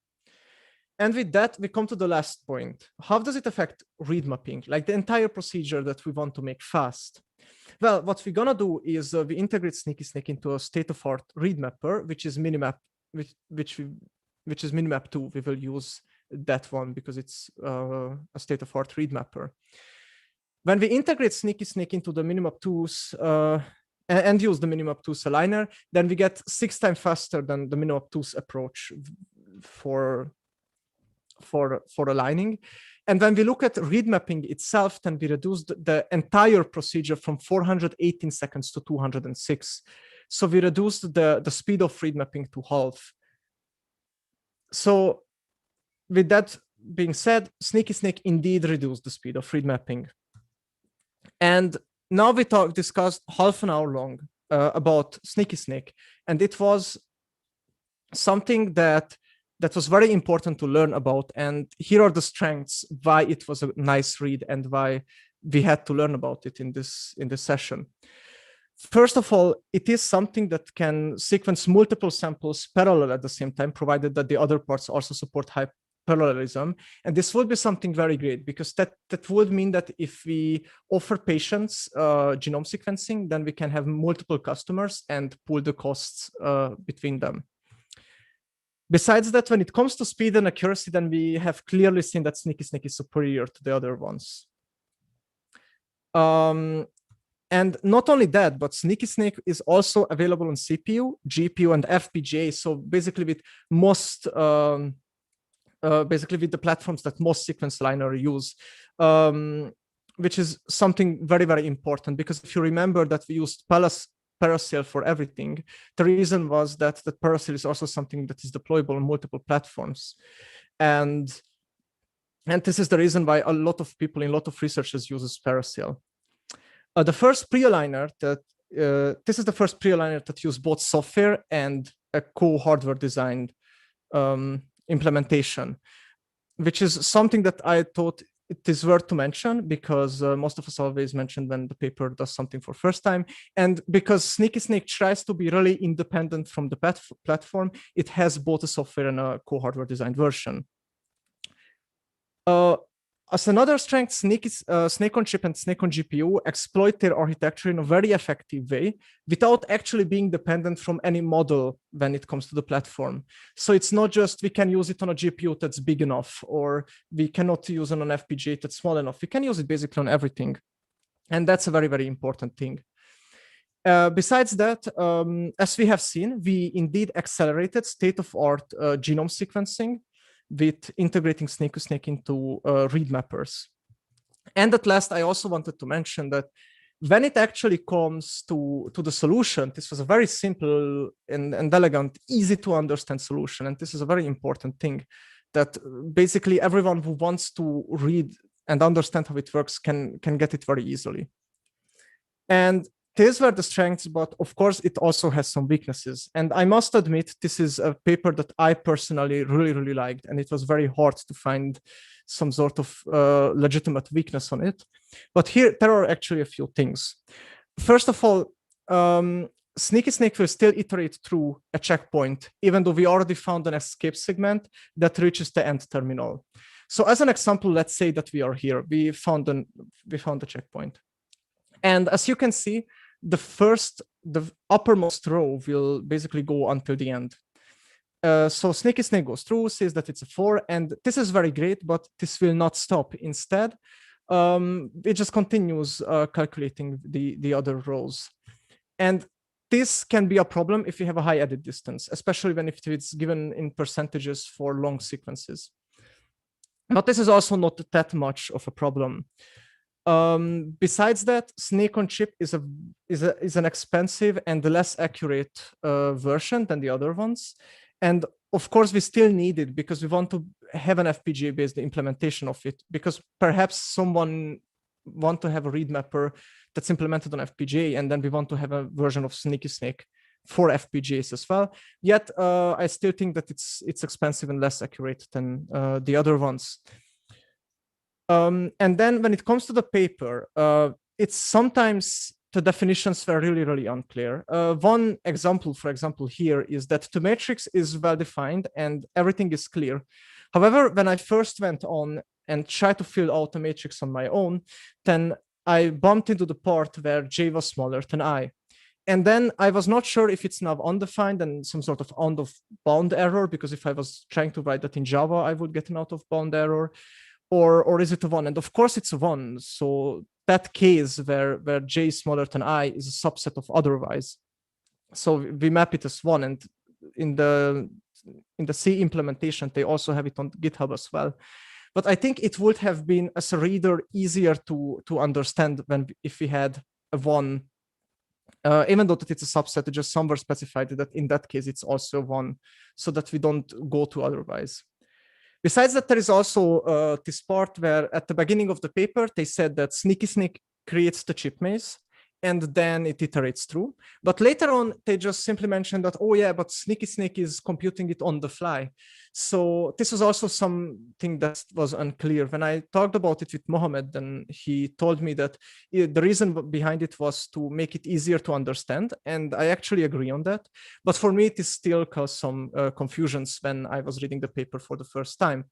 And with that, we come to the last point. How does it affect read mapping, like the entire procedure that we want to make fast? Well, what we're gonna do is we integrate SneakySnake into a state-of-art read mapper, which is Minimap, which is Minimap 2. We will use that one because it's a state-of-art read mapper. When we integrate SneakySnake into the Minimap 2's and use the Minimap 2's aligner, then we get 6 times faster than the Minimap 2's approach for aligning. And when we look at read mapping itself, then we reduce the entire procedure from 418 seconds to 206. So we reduced the speed of read mapping to half. So with that being said, SneakySnake indeed reduced the speed of read mapping. And now we discussed half an hour long about SneakySnake, and it was something that was very important to learn about. And here are the strengths why it was a nice read and why we had to learn about it in this session. First of all, it is something that can sequence multiple samples parallel at the same time, provided that the other parts also support high parallelism. And this would be something very great, because that would mean that if we offer patients genome sequencing, then we can have multiple customers and pool the costs between them. Besides that, when it comes to speed and accuracy, then we have clearly seen that SneakySnake is superior to the other ones. And not only that, but SneakySnake is also available on CPU, GPU, and FPGA. So basically with most, basically with the platforms that most sequence aligner use, which is something very, very important, because if you remember that we used Paracel for everything, the reason was that the Paracel is also something that is deployable on multiple platforms. And this is the reason why a lot of people in a lot of researchers uses Paracel. The first pre-aligner that, this is the first pre-aligner that used both software and a co-hardware designed implementation, which is something that I thought it is worth to mention, because most of us always mention when the paper does something for first time. And because SneakySnake tries to be really independent from the platform, it has both a software and a co-hardware designed version. As another strength, Snake on Chip and Snake on GPU exploit their architecture in a very effective way without actually being dependent from any model when it comes to the platform. So it's not just we can use it on a GPU that's big enough, or we cannot use it on an FPGA that's small enough. We can use it basically on everything. And that's a very, very important thing. Besides that, as we have seen, we indeed accelerated state-of-art genome sequencing with integrating SneakySnake into read mappers. And at last, I also wanted to mention that when it actually comes to the solution, this was a very simple and elegant, easy to understand solution. And this is a very important thing, that basically everyone who wants to read and understand how it works can get it very easily. And these were the strengths, but of course it also has some weaknesses. And I must admit, this is a paper that I personally really, really liked, and it was very hard to find some sort of legitimate weakness on it. But here, there are actually a few things. First of all, SneakySnake will still iterate through a checkpoint, even though we already found an escape segment that reaches the end terminal. So as an example, let's say that we are here. We found the checkpoint. And as you can see, the uppermost row will basically go until the end. So SneakySnake goes through, says that it's a 4, and this is very great, but this will not stop. Instead, it just continues calculating the other rows. And this can be a problem if you have a high edit distance, especially when if it's given in percentages for long sequences. But this is also not that much of a problem. Besides that, Snake on Chip is an expensive and less accurate version than the other ones. And of course, we still need it because we want to have an FPGA-based implementation of it, because perhaps someone want to have a read mapper that's implemented on FPGA, and then we want to have a version of SneakySnake for FPGAs as well. Yet I still think that it's expensive and less accurate than the other ones. And then when it comes to the paper, it's sometimes the definitions were really, really unclear. One example, for example, here is that the matrix is well defined and everything is clear. However, when I first went on and tried to fill out a matrix on my own, then I bumped into the part where J was smaller than I. And then I was not sure if it's now undefined and some sort of out of bound error, because if I was trying to write that in Java, I would get an out of bound error, or is it a 1? And of course it's a 1. So that case where J is smaller than I is a subset of otherwise. So we map it as 1. And in the C implementation, they also have it on GitHub as well. But I think it would have been, as a reader, easier to understand if we had a 1. Even though that it's a subset, it just somewhere specified that in that case it's also 1, so that we don't go to otherwise. Besides that, there is also this part where at the beginning of the paper, they said that SneakySnake creates the chip maze and then it iterates through. But later on, they just simply mentioned that, oh yeah, but SneakySnake is computing it on the fly. So this was also something that was unclear. When I talked about it with Mohammed, then he told me that the reason behind it was to make it easier to understand. And I actually agree on that. But for me, it still caused some confusions when I was reading the paper for the first time.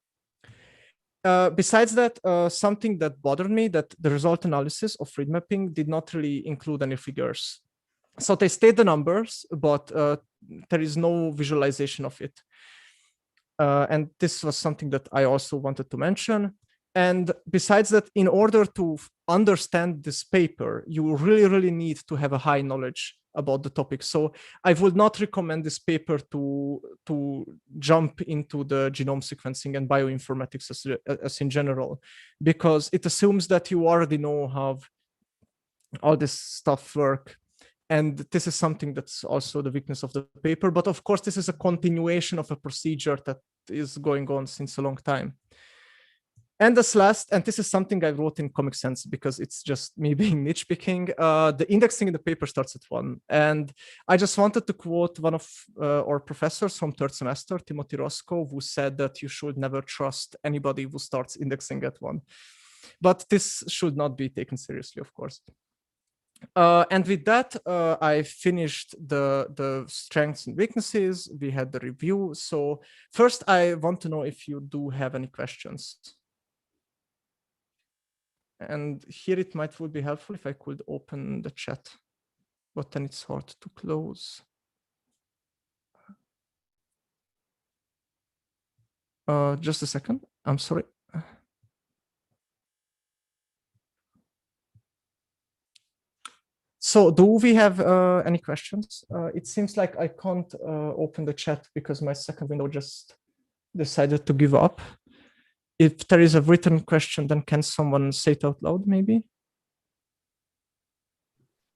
Besides that, something that bothered me, that the result analysis of read mapping did not really include any figures. So they state the numbers, but there is no visualization of it. And this was something that I also wanted to mention. And besides that, in order to understand this paper, you really, really need to have a high knowledge about the topic. So I would not recommend this paper to jump into the genome sequencing and bioinformatics as in general, because it assumes that you already know how all this stuff work. And this is something that's also the weakness of the paper. But of course, this is a continuation of a procedure that is going on since a long time. And this last, and this is something I wrote in Comic Sans because it's just me being niche picking. The indexing in the paper starts at 1. And I just wanted to quote one of our professors from 3rd semester, Timothy Roscoe, who said that you should never trust anybody who starts indexing at 1. But this should not be taken seriously, of course. And with that, I finished the strengths and weaknesses. We had the review. So first, I want to know if you do have any questions. And here it would be helpful if I could open the chat, but then it's hard to close. Just a second, I'm sorry. So do we have any questions? It seems like I can't open the chat because my second window just decided to give up. If there is a written question, then can someone say it out loud, maybe?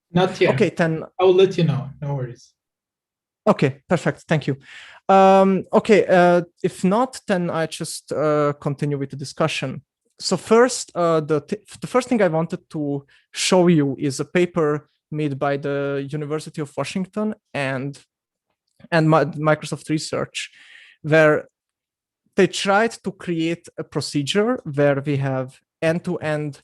Not yet. Okay, then I will let you know. No worries. Okay, perfect. Thank you. Okay, if not, then I just continue with the discussion. So first, the first thing I wanted to show you is a paper made by the University of Washington and Microsoft Research, where they tried to create a procedure where we have end-to-end,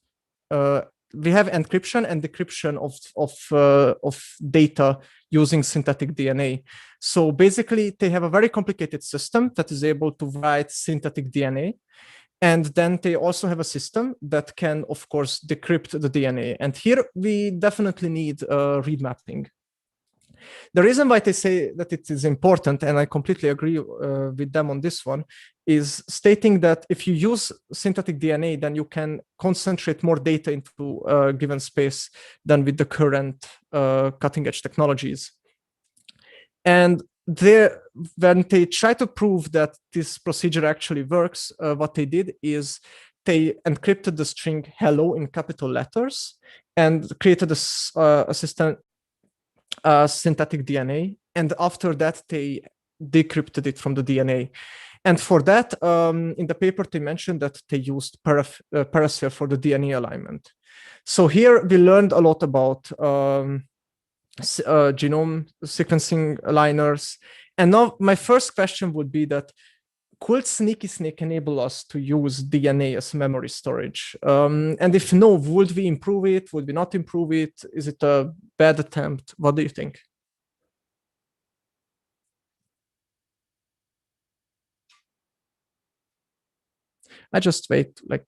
we have encryption and decryption of data using synthetic DNA. So basically, they have a very complicated system that is able to write synthetic DNA. And then they also have a system that can, of course, decrypt the DNA. And here we definitely need read mapping. The reason why they say that it is important, and I completely agree with them on this one, is stating that if you use synthetic DNA, then you can concentrate more data into a given space than with the current cutting edge technologies. And when they try to prove that this procedure actually works, what they did is they encrypted the string hello in capital letters and created a system synthetic DNA. And after that, they decrypted it from the DNA. And for that, in the paper, they mentioned that they used Parasphere for the DNA alignment. So here we learned a lot about genome sequencing aligners. And now my first question would be that, could SneakySnake enable us to use DNA as memory storage? And if no, would we improve it? Would we not improve it? Is it a bad attempt? What do you think? I just wait like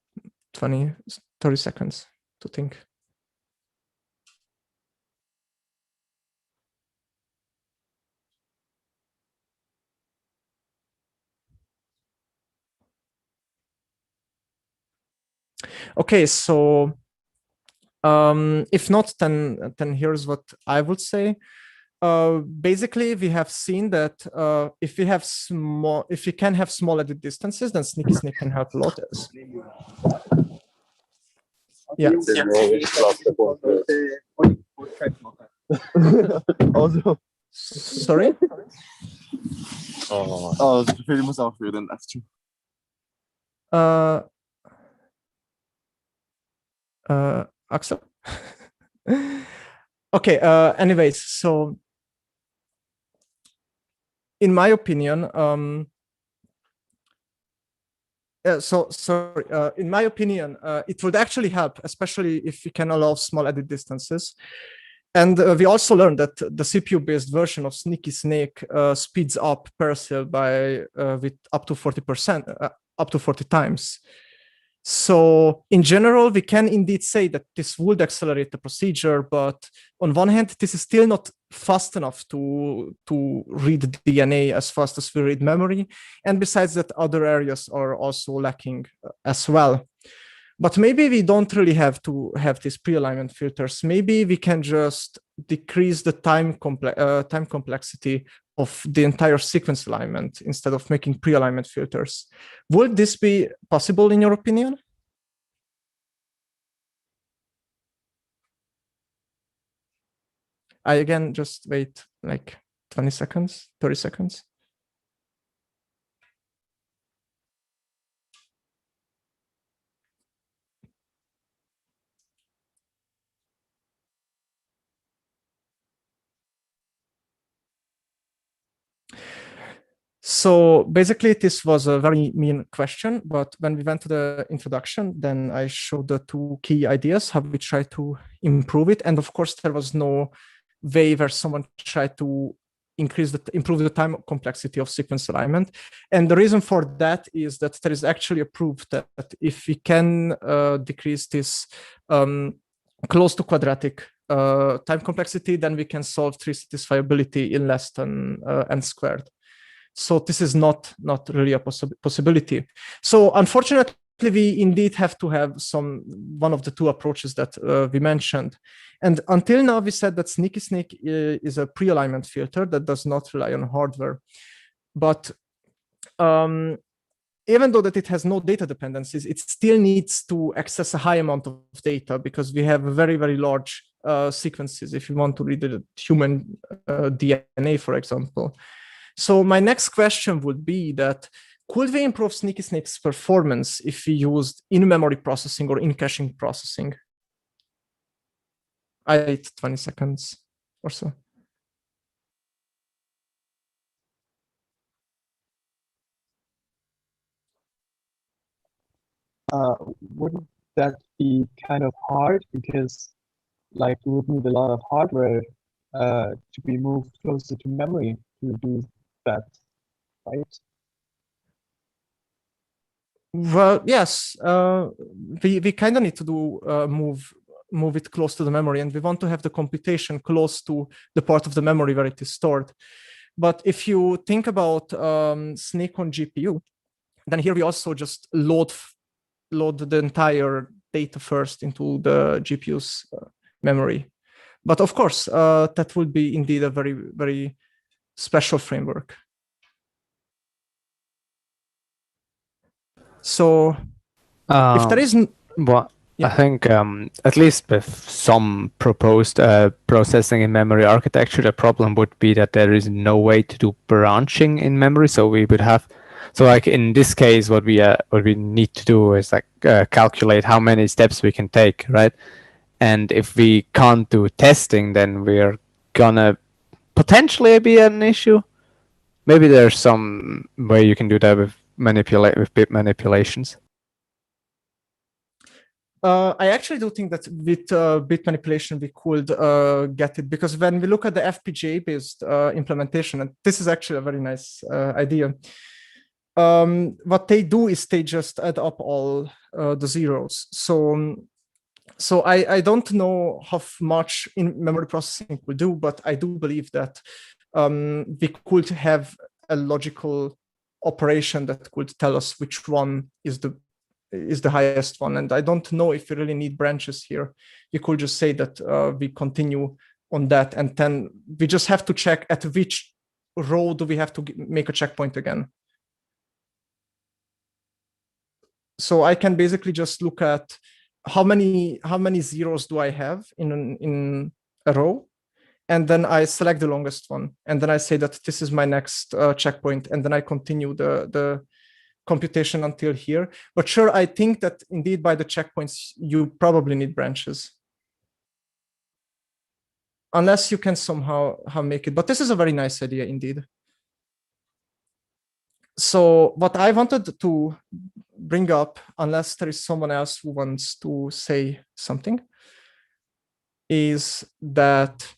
20, 30 seconds to think. Okay, so if not, then here's what I would say. Basically, we have seen that if we can have small edit distances, then SneakySnake can help a lot. Yeah. Also. Sorry? Oh, das Befehl muss auch für den Livestream. Axel? Okay, anyways, so in my opinion, in my opinion, it would actually help, especially if we can allow small edit distances. And we also learned that the CPU-based version of SneakySnake speeds up Parasphere by with up to 40%, up to 40 times. So in general, we can indeed say that this would accelerate the procedure, but on one hand, this is still not fast enough to read DNA as fast as we read memory. And besides that, other areas are also lacking as well. But maybe we don't really have to have these pre-alignment filters. Maybe we can just decrease the time complexity of the entire sequence alignment instead of making pre-alignment filters. Would this be possible in your opinion? I again just wait like 20 seconds, 30 seconds. So basically, this was a very mean question, but when we went to the introduction, then I showed the two key ideas, how we try to improve it. And of course, there was no way where someone tried to improve the time complexity of sequence alignment. And the reason for that is that there is actually a proof that if we can decrease this close to quadratic time complexity, then we can solve tree satisfiability in less than n squared. So this is not really a possibility. So unfortunately, we indeed have to have one of the two approaches that we mentioned. And until now, we said that SneakySnake is a pre-alignment filter that does not rely on hardware. But even though that it has no data dependencies, it still needs to access a high amount of data because we have very, very large sequences if you want to read the human DNA, for example. So my next question would be that, could we improve SneakySnake's performance if we used in-memory processing or in-caching processing? I wait 20 seconds or so. Wouldn't that be kind of hard? Because like you would need a lot of hardware to be moved closer to memory to do that, right? Well, yes, we kind of need to do move it close to the memory, and we want to have the computation close to the part of the memory where it is stored. But if you think about Snake on GPU, then here we also just load the entire data first into the GPU's memory. But of course, that would be indeed a very, very special framework. So if there isn't, well, yeah. I think at least with some proposed processing in memory architecture, the problem would be that there is no way to do branching in memory. So we would have So like in this case, what we need to do is like calculate how many steps we can take, right? And if we can't do testing, then we're gonna potentially be an issue. Maybe there's some way you can do that with bit manipulations. I actually do think that with bit manipulation we could get it, because when we look at the FPGA-based implementation, and this is actually a very nice idea, what they do is they just add up all the zeros. So I don't know how much in memory processing will do, but I do believe that we could have a logical operation that could tell us which one is the highest one. And I don't know if we really need branches here. You could just say that we continue on that, and then we just have to check at which row do we have to make a checkpoint again. So I can basically just look at how many zeros do I have in a row, and then I select the longest one, and then I say that this is my next checkpoint, and then I continue the computation until here. But sure, I think that indeed by the checkpoints you probably need branches, unless you can somehow make it. But this is a very nice idea indeed. So what I wanted to bring up, unless there is someone else who wants to say something, is that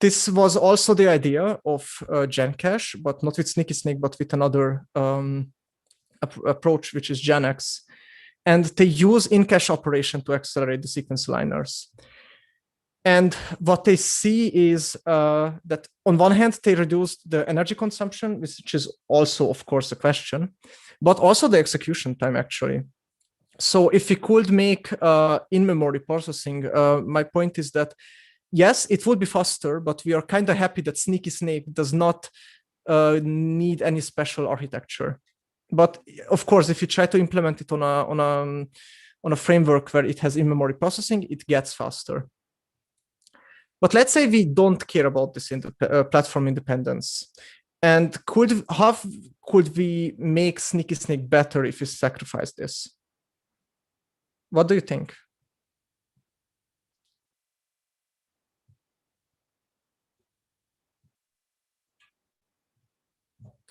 this was also the idea of GenCache, but not with SneakySnake, but with another approach, which is GenX. And they use in-cache operation to accelerate the sequence aligners. And what they see is that on one hand, they reduced the energy consumption, which is also, of course, a question, but also the execution time, actually. So if we could make in-memory processing, my point is that, yes, it would be faster, but we are kind of happy that SneakySnake does not need any special architecture. But of course, if you try to implement it on a framework where it has in-memory processing, it gets faster. But let's say we don't care about this platform independence. And how could we make SneakySnake better if we sacrifice this? What do you think?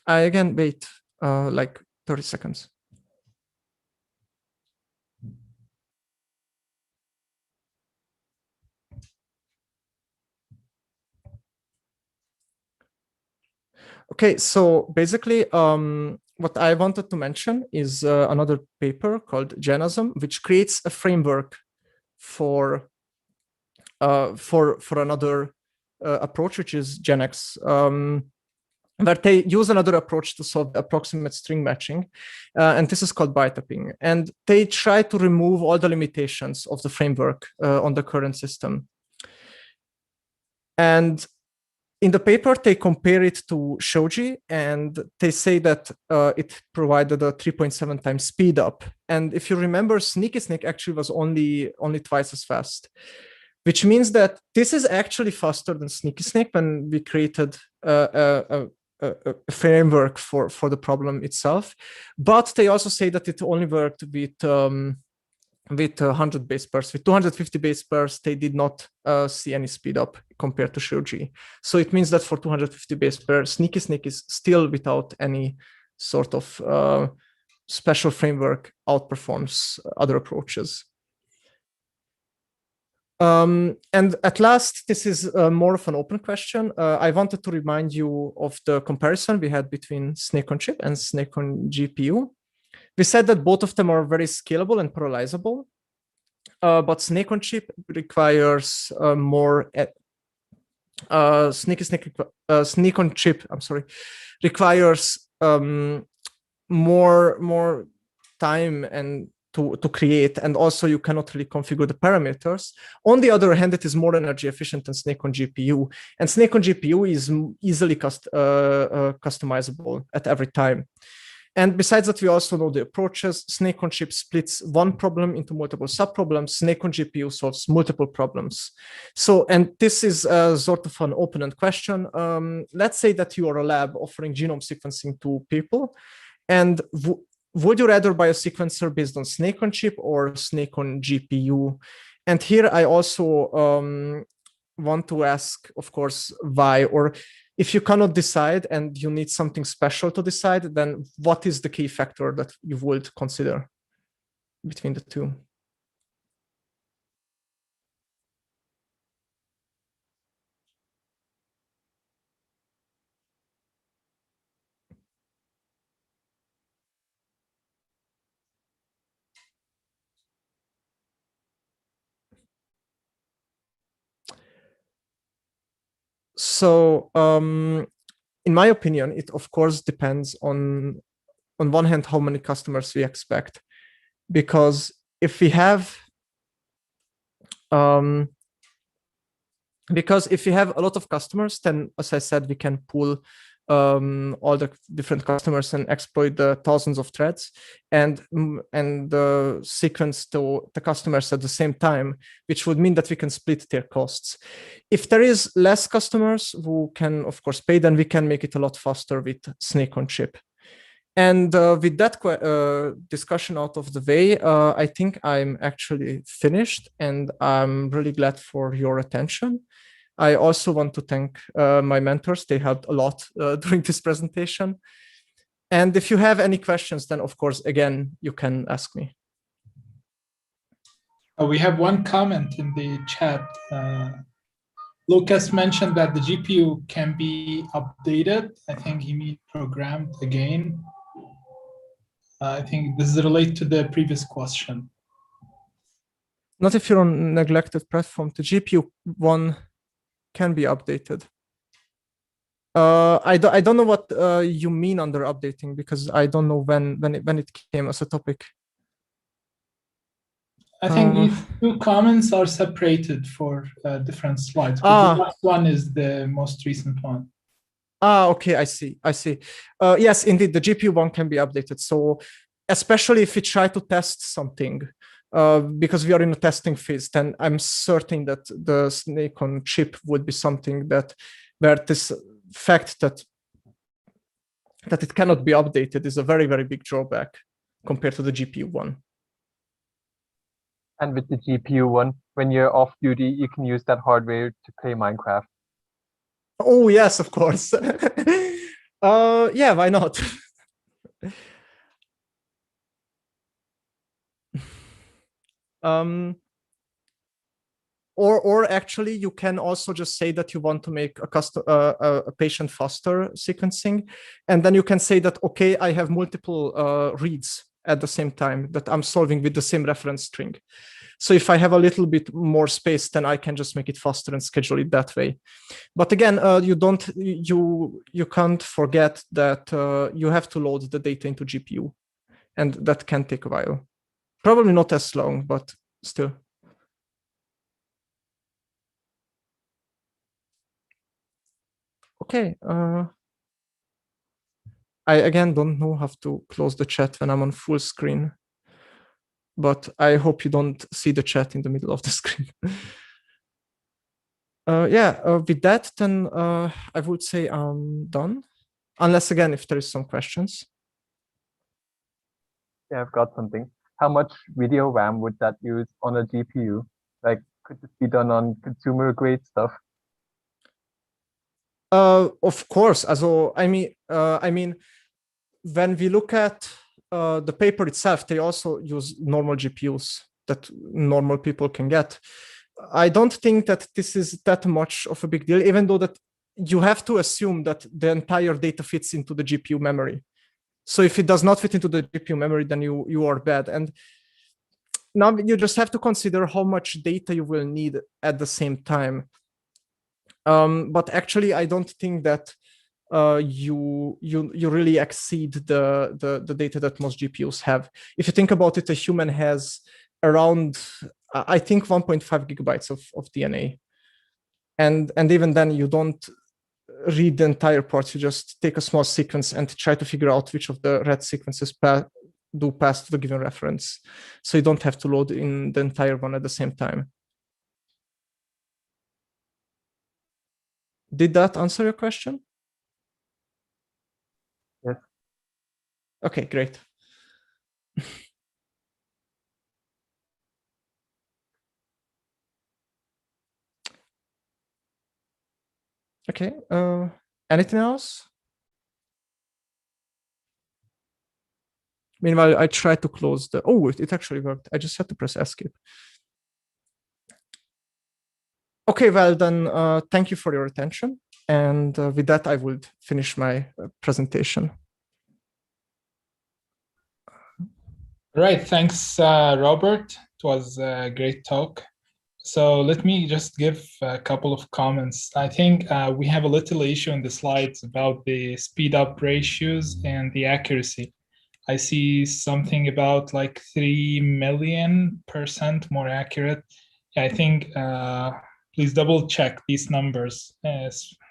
I again wait like 30 seconds. Okay, so basically, what I wanted to mention is another paper called Genome, which creates a framework for another approach, which is GenX, where they use another approach to solve approximate string matching, and this is called bytapping. And they try to remove all the limitations of the framework on the current system. And in the paper, they compare it to Shoji, and they say that it provided a 3.7 times speed up. And if you remember, SneakySnake actually was only twice as fast, which means that this is actually faster than SneakySnake when we created a framework for the problem itself. But they also say that it only worked with 100 base pairs. With 250 base pairs, they did not see any speed up compared to Shoji. So it means that for 250 base pairs, SneakySnake is still without any sort of special framework outperforms other approaches. And at last, this is more of an open question. I wanted to remind you of the comparison we had between Snake on Chip and Snake on GPU. We said that both of them are very scalable and parallelizable, but Snake on Chip requires more. Snake on Chip, I'm sorry, requires more time and to create, and also you cannot really configure the parameters. On the other hand, it is more energy efficient than Snake on GPU, and Snake on GPU is easily customizable at every time. And besides that, we also know the approaches. Snake on chip splits one problem into multiple subproblems. Snake on GPU solves multiple problems. So, and this is sort of an open-end question. Let's say that you are a lab offering genome sequencing to people, and would you rather buy a sequencer based on Snake on chip or Snake on GPU? And here I also want to ask, of course, why, or if you cannot decide and you need something special to decide, then what is the key factor that you would consider between the two? So, in my opinion, it of course depends on one hand, how many customers we expect. Because if we have, a lot of customers, then as I said, we can pool all the different customers and exploit the thousands of threads and sequence to the customers at the same time, which would mean that we can split their costs. If there is less customers who can, of course, pay, then we can make it a lot faster with Snake on chip. And with that discussion out of the way, I think I'm actually finished, and I'm really glad for your attention. I also want to thank my mentors. They helped a lot during this presentation. And if you have any questions, then of course, again, you can ask me. We have one comment in the chat. Lucas mentioned that the GPU can be updated. I think he means programmed again. I think this is related to the previous question. Not if you're on a neglected platform. The GPU one can be updated. I don't know what you mean under updating, because I don't know when it came as a topic. I think these two comments are separated for different slides. The last one is the most recent one. Okay, I see. Yes, indeed, the GPU one can be updated. So especially if we try to test something, because we are in a testing phase, then I'm certain that the Snake on chip would be something where this fact that it cannot be updated is a very, very big drawback compared to the GPU one. And with the GPU one, when you're off duty, you can use that hardware to play Minecraft. Oh, yes, of course. Yeah, why not? Or actually, you can also just say that you want to make a patient faster sequencing, and then you can say that, okay, I have multiple reads at the same time that I'm solving with the same reference string. So if I have a little bit more space, then I can just make it faster and schedule it that way. But again, you can't forget that you have to load the data into GPU, and that can take a while. Probably not as long, but still. Okay. I again don't know how to close the chat when I'm on full screen, but I hope you don't see the chat in the middle of the screen. Yeah, with that, then I would say I'm done. Unless, again, if there is some questions. Yeah, I've got something. How much video RAM would that use on a GPU? Like, could this be done on consumer grade stuff? Of course. Also, I mean, when we look at the paper itself, they also use normal GPUs that normal people can get. I don't think that this is that much of a big deal, even though that you have to assume that the entire data fits into the GPU memory. So if it does not fit into the GPU memory, then you are bad. And now you just have to consider how much data you will need at the same time. But actually, I don't think that you really exceed the data that most GPUs have. If you think about it, a human has around, I think, 1.5 gigabytes of DNA. And even then, you don't read the entire parts. You just take a small sequence and try to figure out which of the red sequences do pass to the given reference. So you don't have to load in the entire one at the same time. Did that answer your question? Yes. Okay, great. Okay, anything else? Meanwhile, I tried to close the, oh, it actually worked. I just had to press escape. Okay, well then, thank you for your attention. And with that, I would finish my presentation. All right, thanks, Robert. It was a great talk. So let me just give a couple of comments. I think we have a little issue in the slides about the speed up ratios and the accuracy. I see something about like 3 million% more accurate. I think please double check these numbers,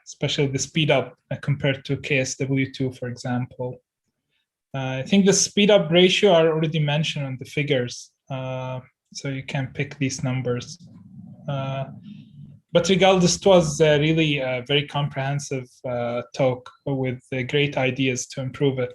especially the speed up compared to KSW2, for example. I think the speed up ratio are already mentioned on the figures, so you can pick these numbers. But regardless, it was really a very comprehensive talk with great ideas to improve it.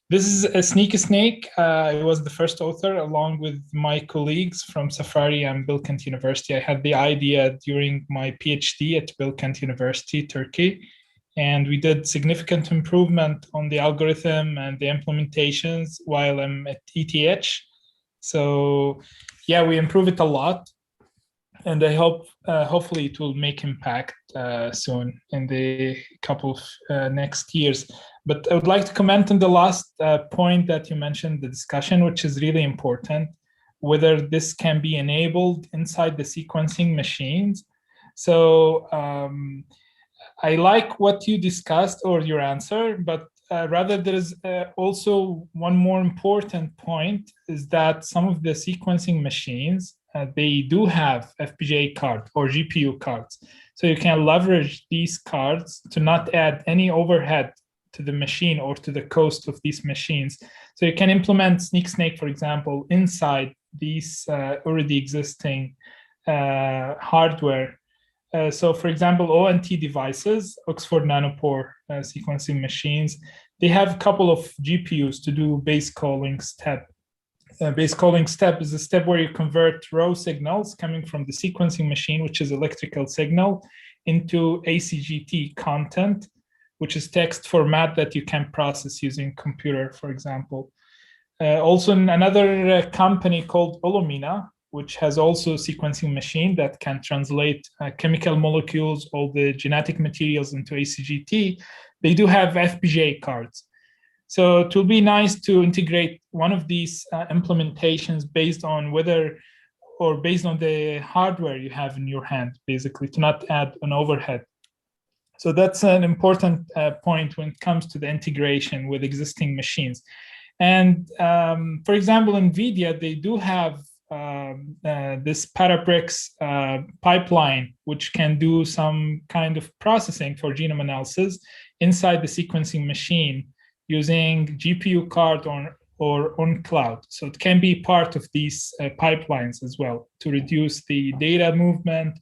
This is a SneakySnake. I was the first author along with my colleagues from Safari and Bilkent University. I had the idea during my PhD at Bilkent University, Turkey. And we did significant improvement on the algorithm and the implementations while I'm at ETH. So yeah, we improve it a lot. And I hope, hopefully it will make impact soon in the couple of next years. But I would like to comment on the last point that you mentioned, the discussion, which is really important, whether this can be enabled inside the sequencing machines. So I like what you discussed or your answer, but rather there is also one more important point is that some of the sequencing machines, they do have FPGA cards or GPU cards. So you can leverage these cards to not add any overhead to the machine or to the cost of these machines. So you can implement SneakySnake, for example, inside these already existing hardware. So for example, ONT devices, Oxford Nanopore sequencing machines, they have a couple of GPUs to do base calling step. Base calling step is a step where you convert raw signals coming from the sequencing machine, which is electrical signal, into ACGT content, which is text format that you can process using computer, for example. Also another company called Olomina, which has also a sequencing machine that can translate chemical molecules, all the genetic materials into ACGT. They do have FPGA cards. So it will be nice to integrate one of these implementations based on whether, or based on the hardware you have in your hand, basically, to not add an overhead. So that's an important point when it comes to the integration with existing machines. And for example, NVIDIA, they do have this Parabricks pipeline, which can do some kind of processing for genome analysis inside the sequencing machine using GPU card or on cloud. So it can be part of these pipelines as well to reduce the data movement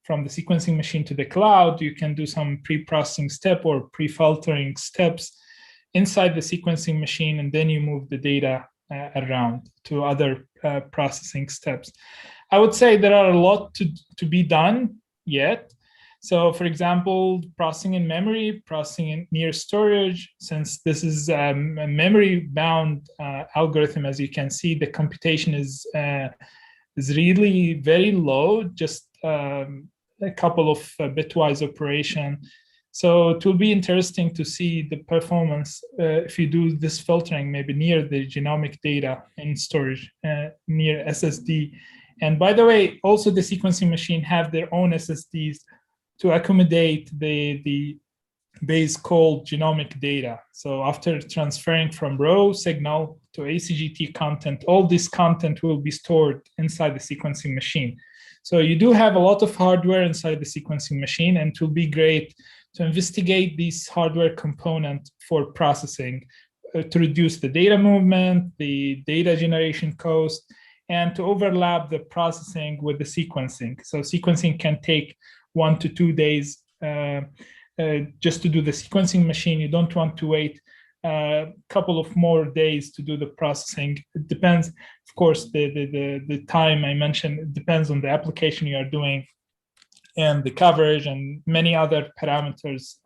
from the sequencing machine to the cloud. You can do some pre-processing step or pre-filtering steps inside the sequencing machine, and then you move the data around to other processing steps. I would say there are a lot to be done yet. So for example, processing in memory, processing in near storage, since this is a memory-bound algorithm, as you can see, the computation is really very low, just a couple of bitwise operation. So it will be interesting to see the performance if you do this filtering, maybe near the genomic data in storage, near SSD. And by the way, also the sequencing machine have their own SSDs to accommodate the base called genomic data. So after transferring from raw signal to ACGT content, all this content will be stored inside the sequencing machine. So you do have a lot of hardware inside the sequencing machine, and it will be great to investigate these hardware component for processing to reduce the data movement, the data generation cost, and to overlap the processing with the sequencing. So sequencing can take 1 to 2 days just to do the sequencing machine. You don't want to wait a couple of more days to do the processing. It depends, of course, the time I mentioned, it depends on the application you are doing and the coverage and many other parameters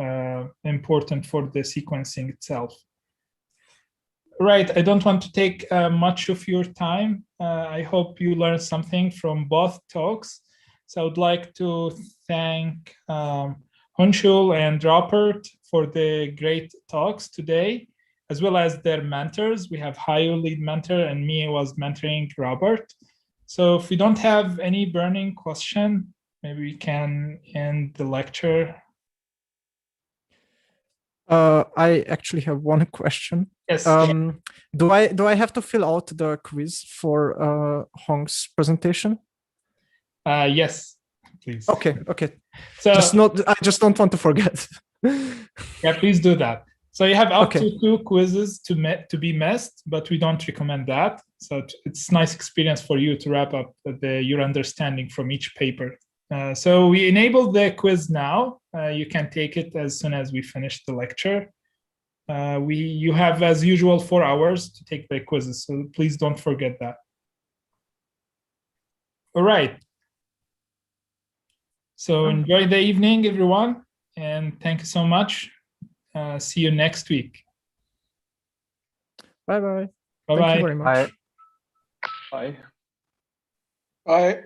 important for the sequencing itself. Right, I don't want to take much of your time. I hope you learned something from both talks. So I would like to thank Hunchul and Robert for the great talks today, as well as their mentors. We have Hayo lead mentor and me was mentoring Robert. So if we don't have any burning question, maybe we can end the lecture. I actually have one question. Yes. Do I have to fill out the quiz for Hong's presentation? Yes, please. Okay. So I just don't want to forget. yeah, please do that. So you have up Okay. to 2 quizzes to be missed, but we don't recommend that. So it's a nice experience for you to wrap up your understanding from each paper. So we enable the quiz now. You can take it as soon as we finish the lecture. You have, as usual, 4 hours to take the quizzes, so please don't forget that. All right. So enjoy the evening, everyone, and thank you so much. See you next week. Bye-bye. Bye-bye. Thank you very much. Bye. Bye. Bye.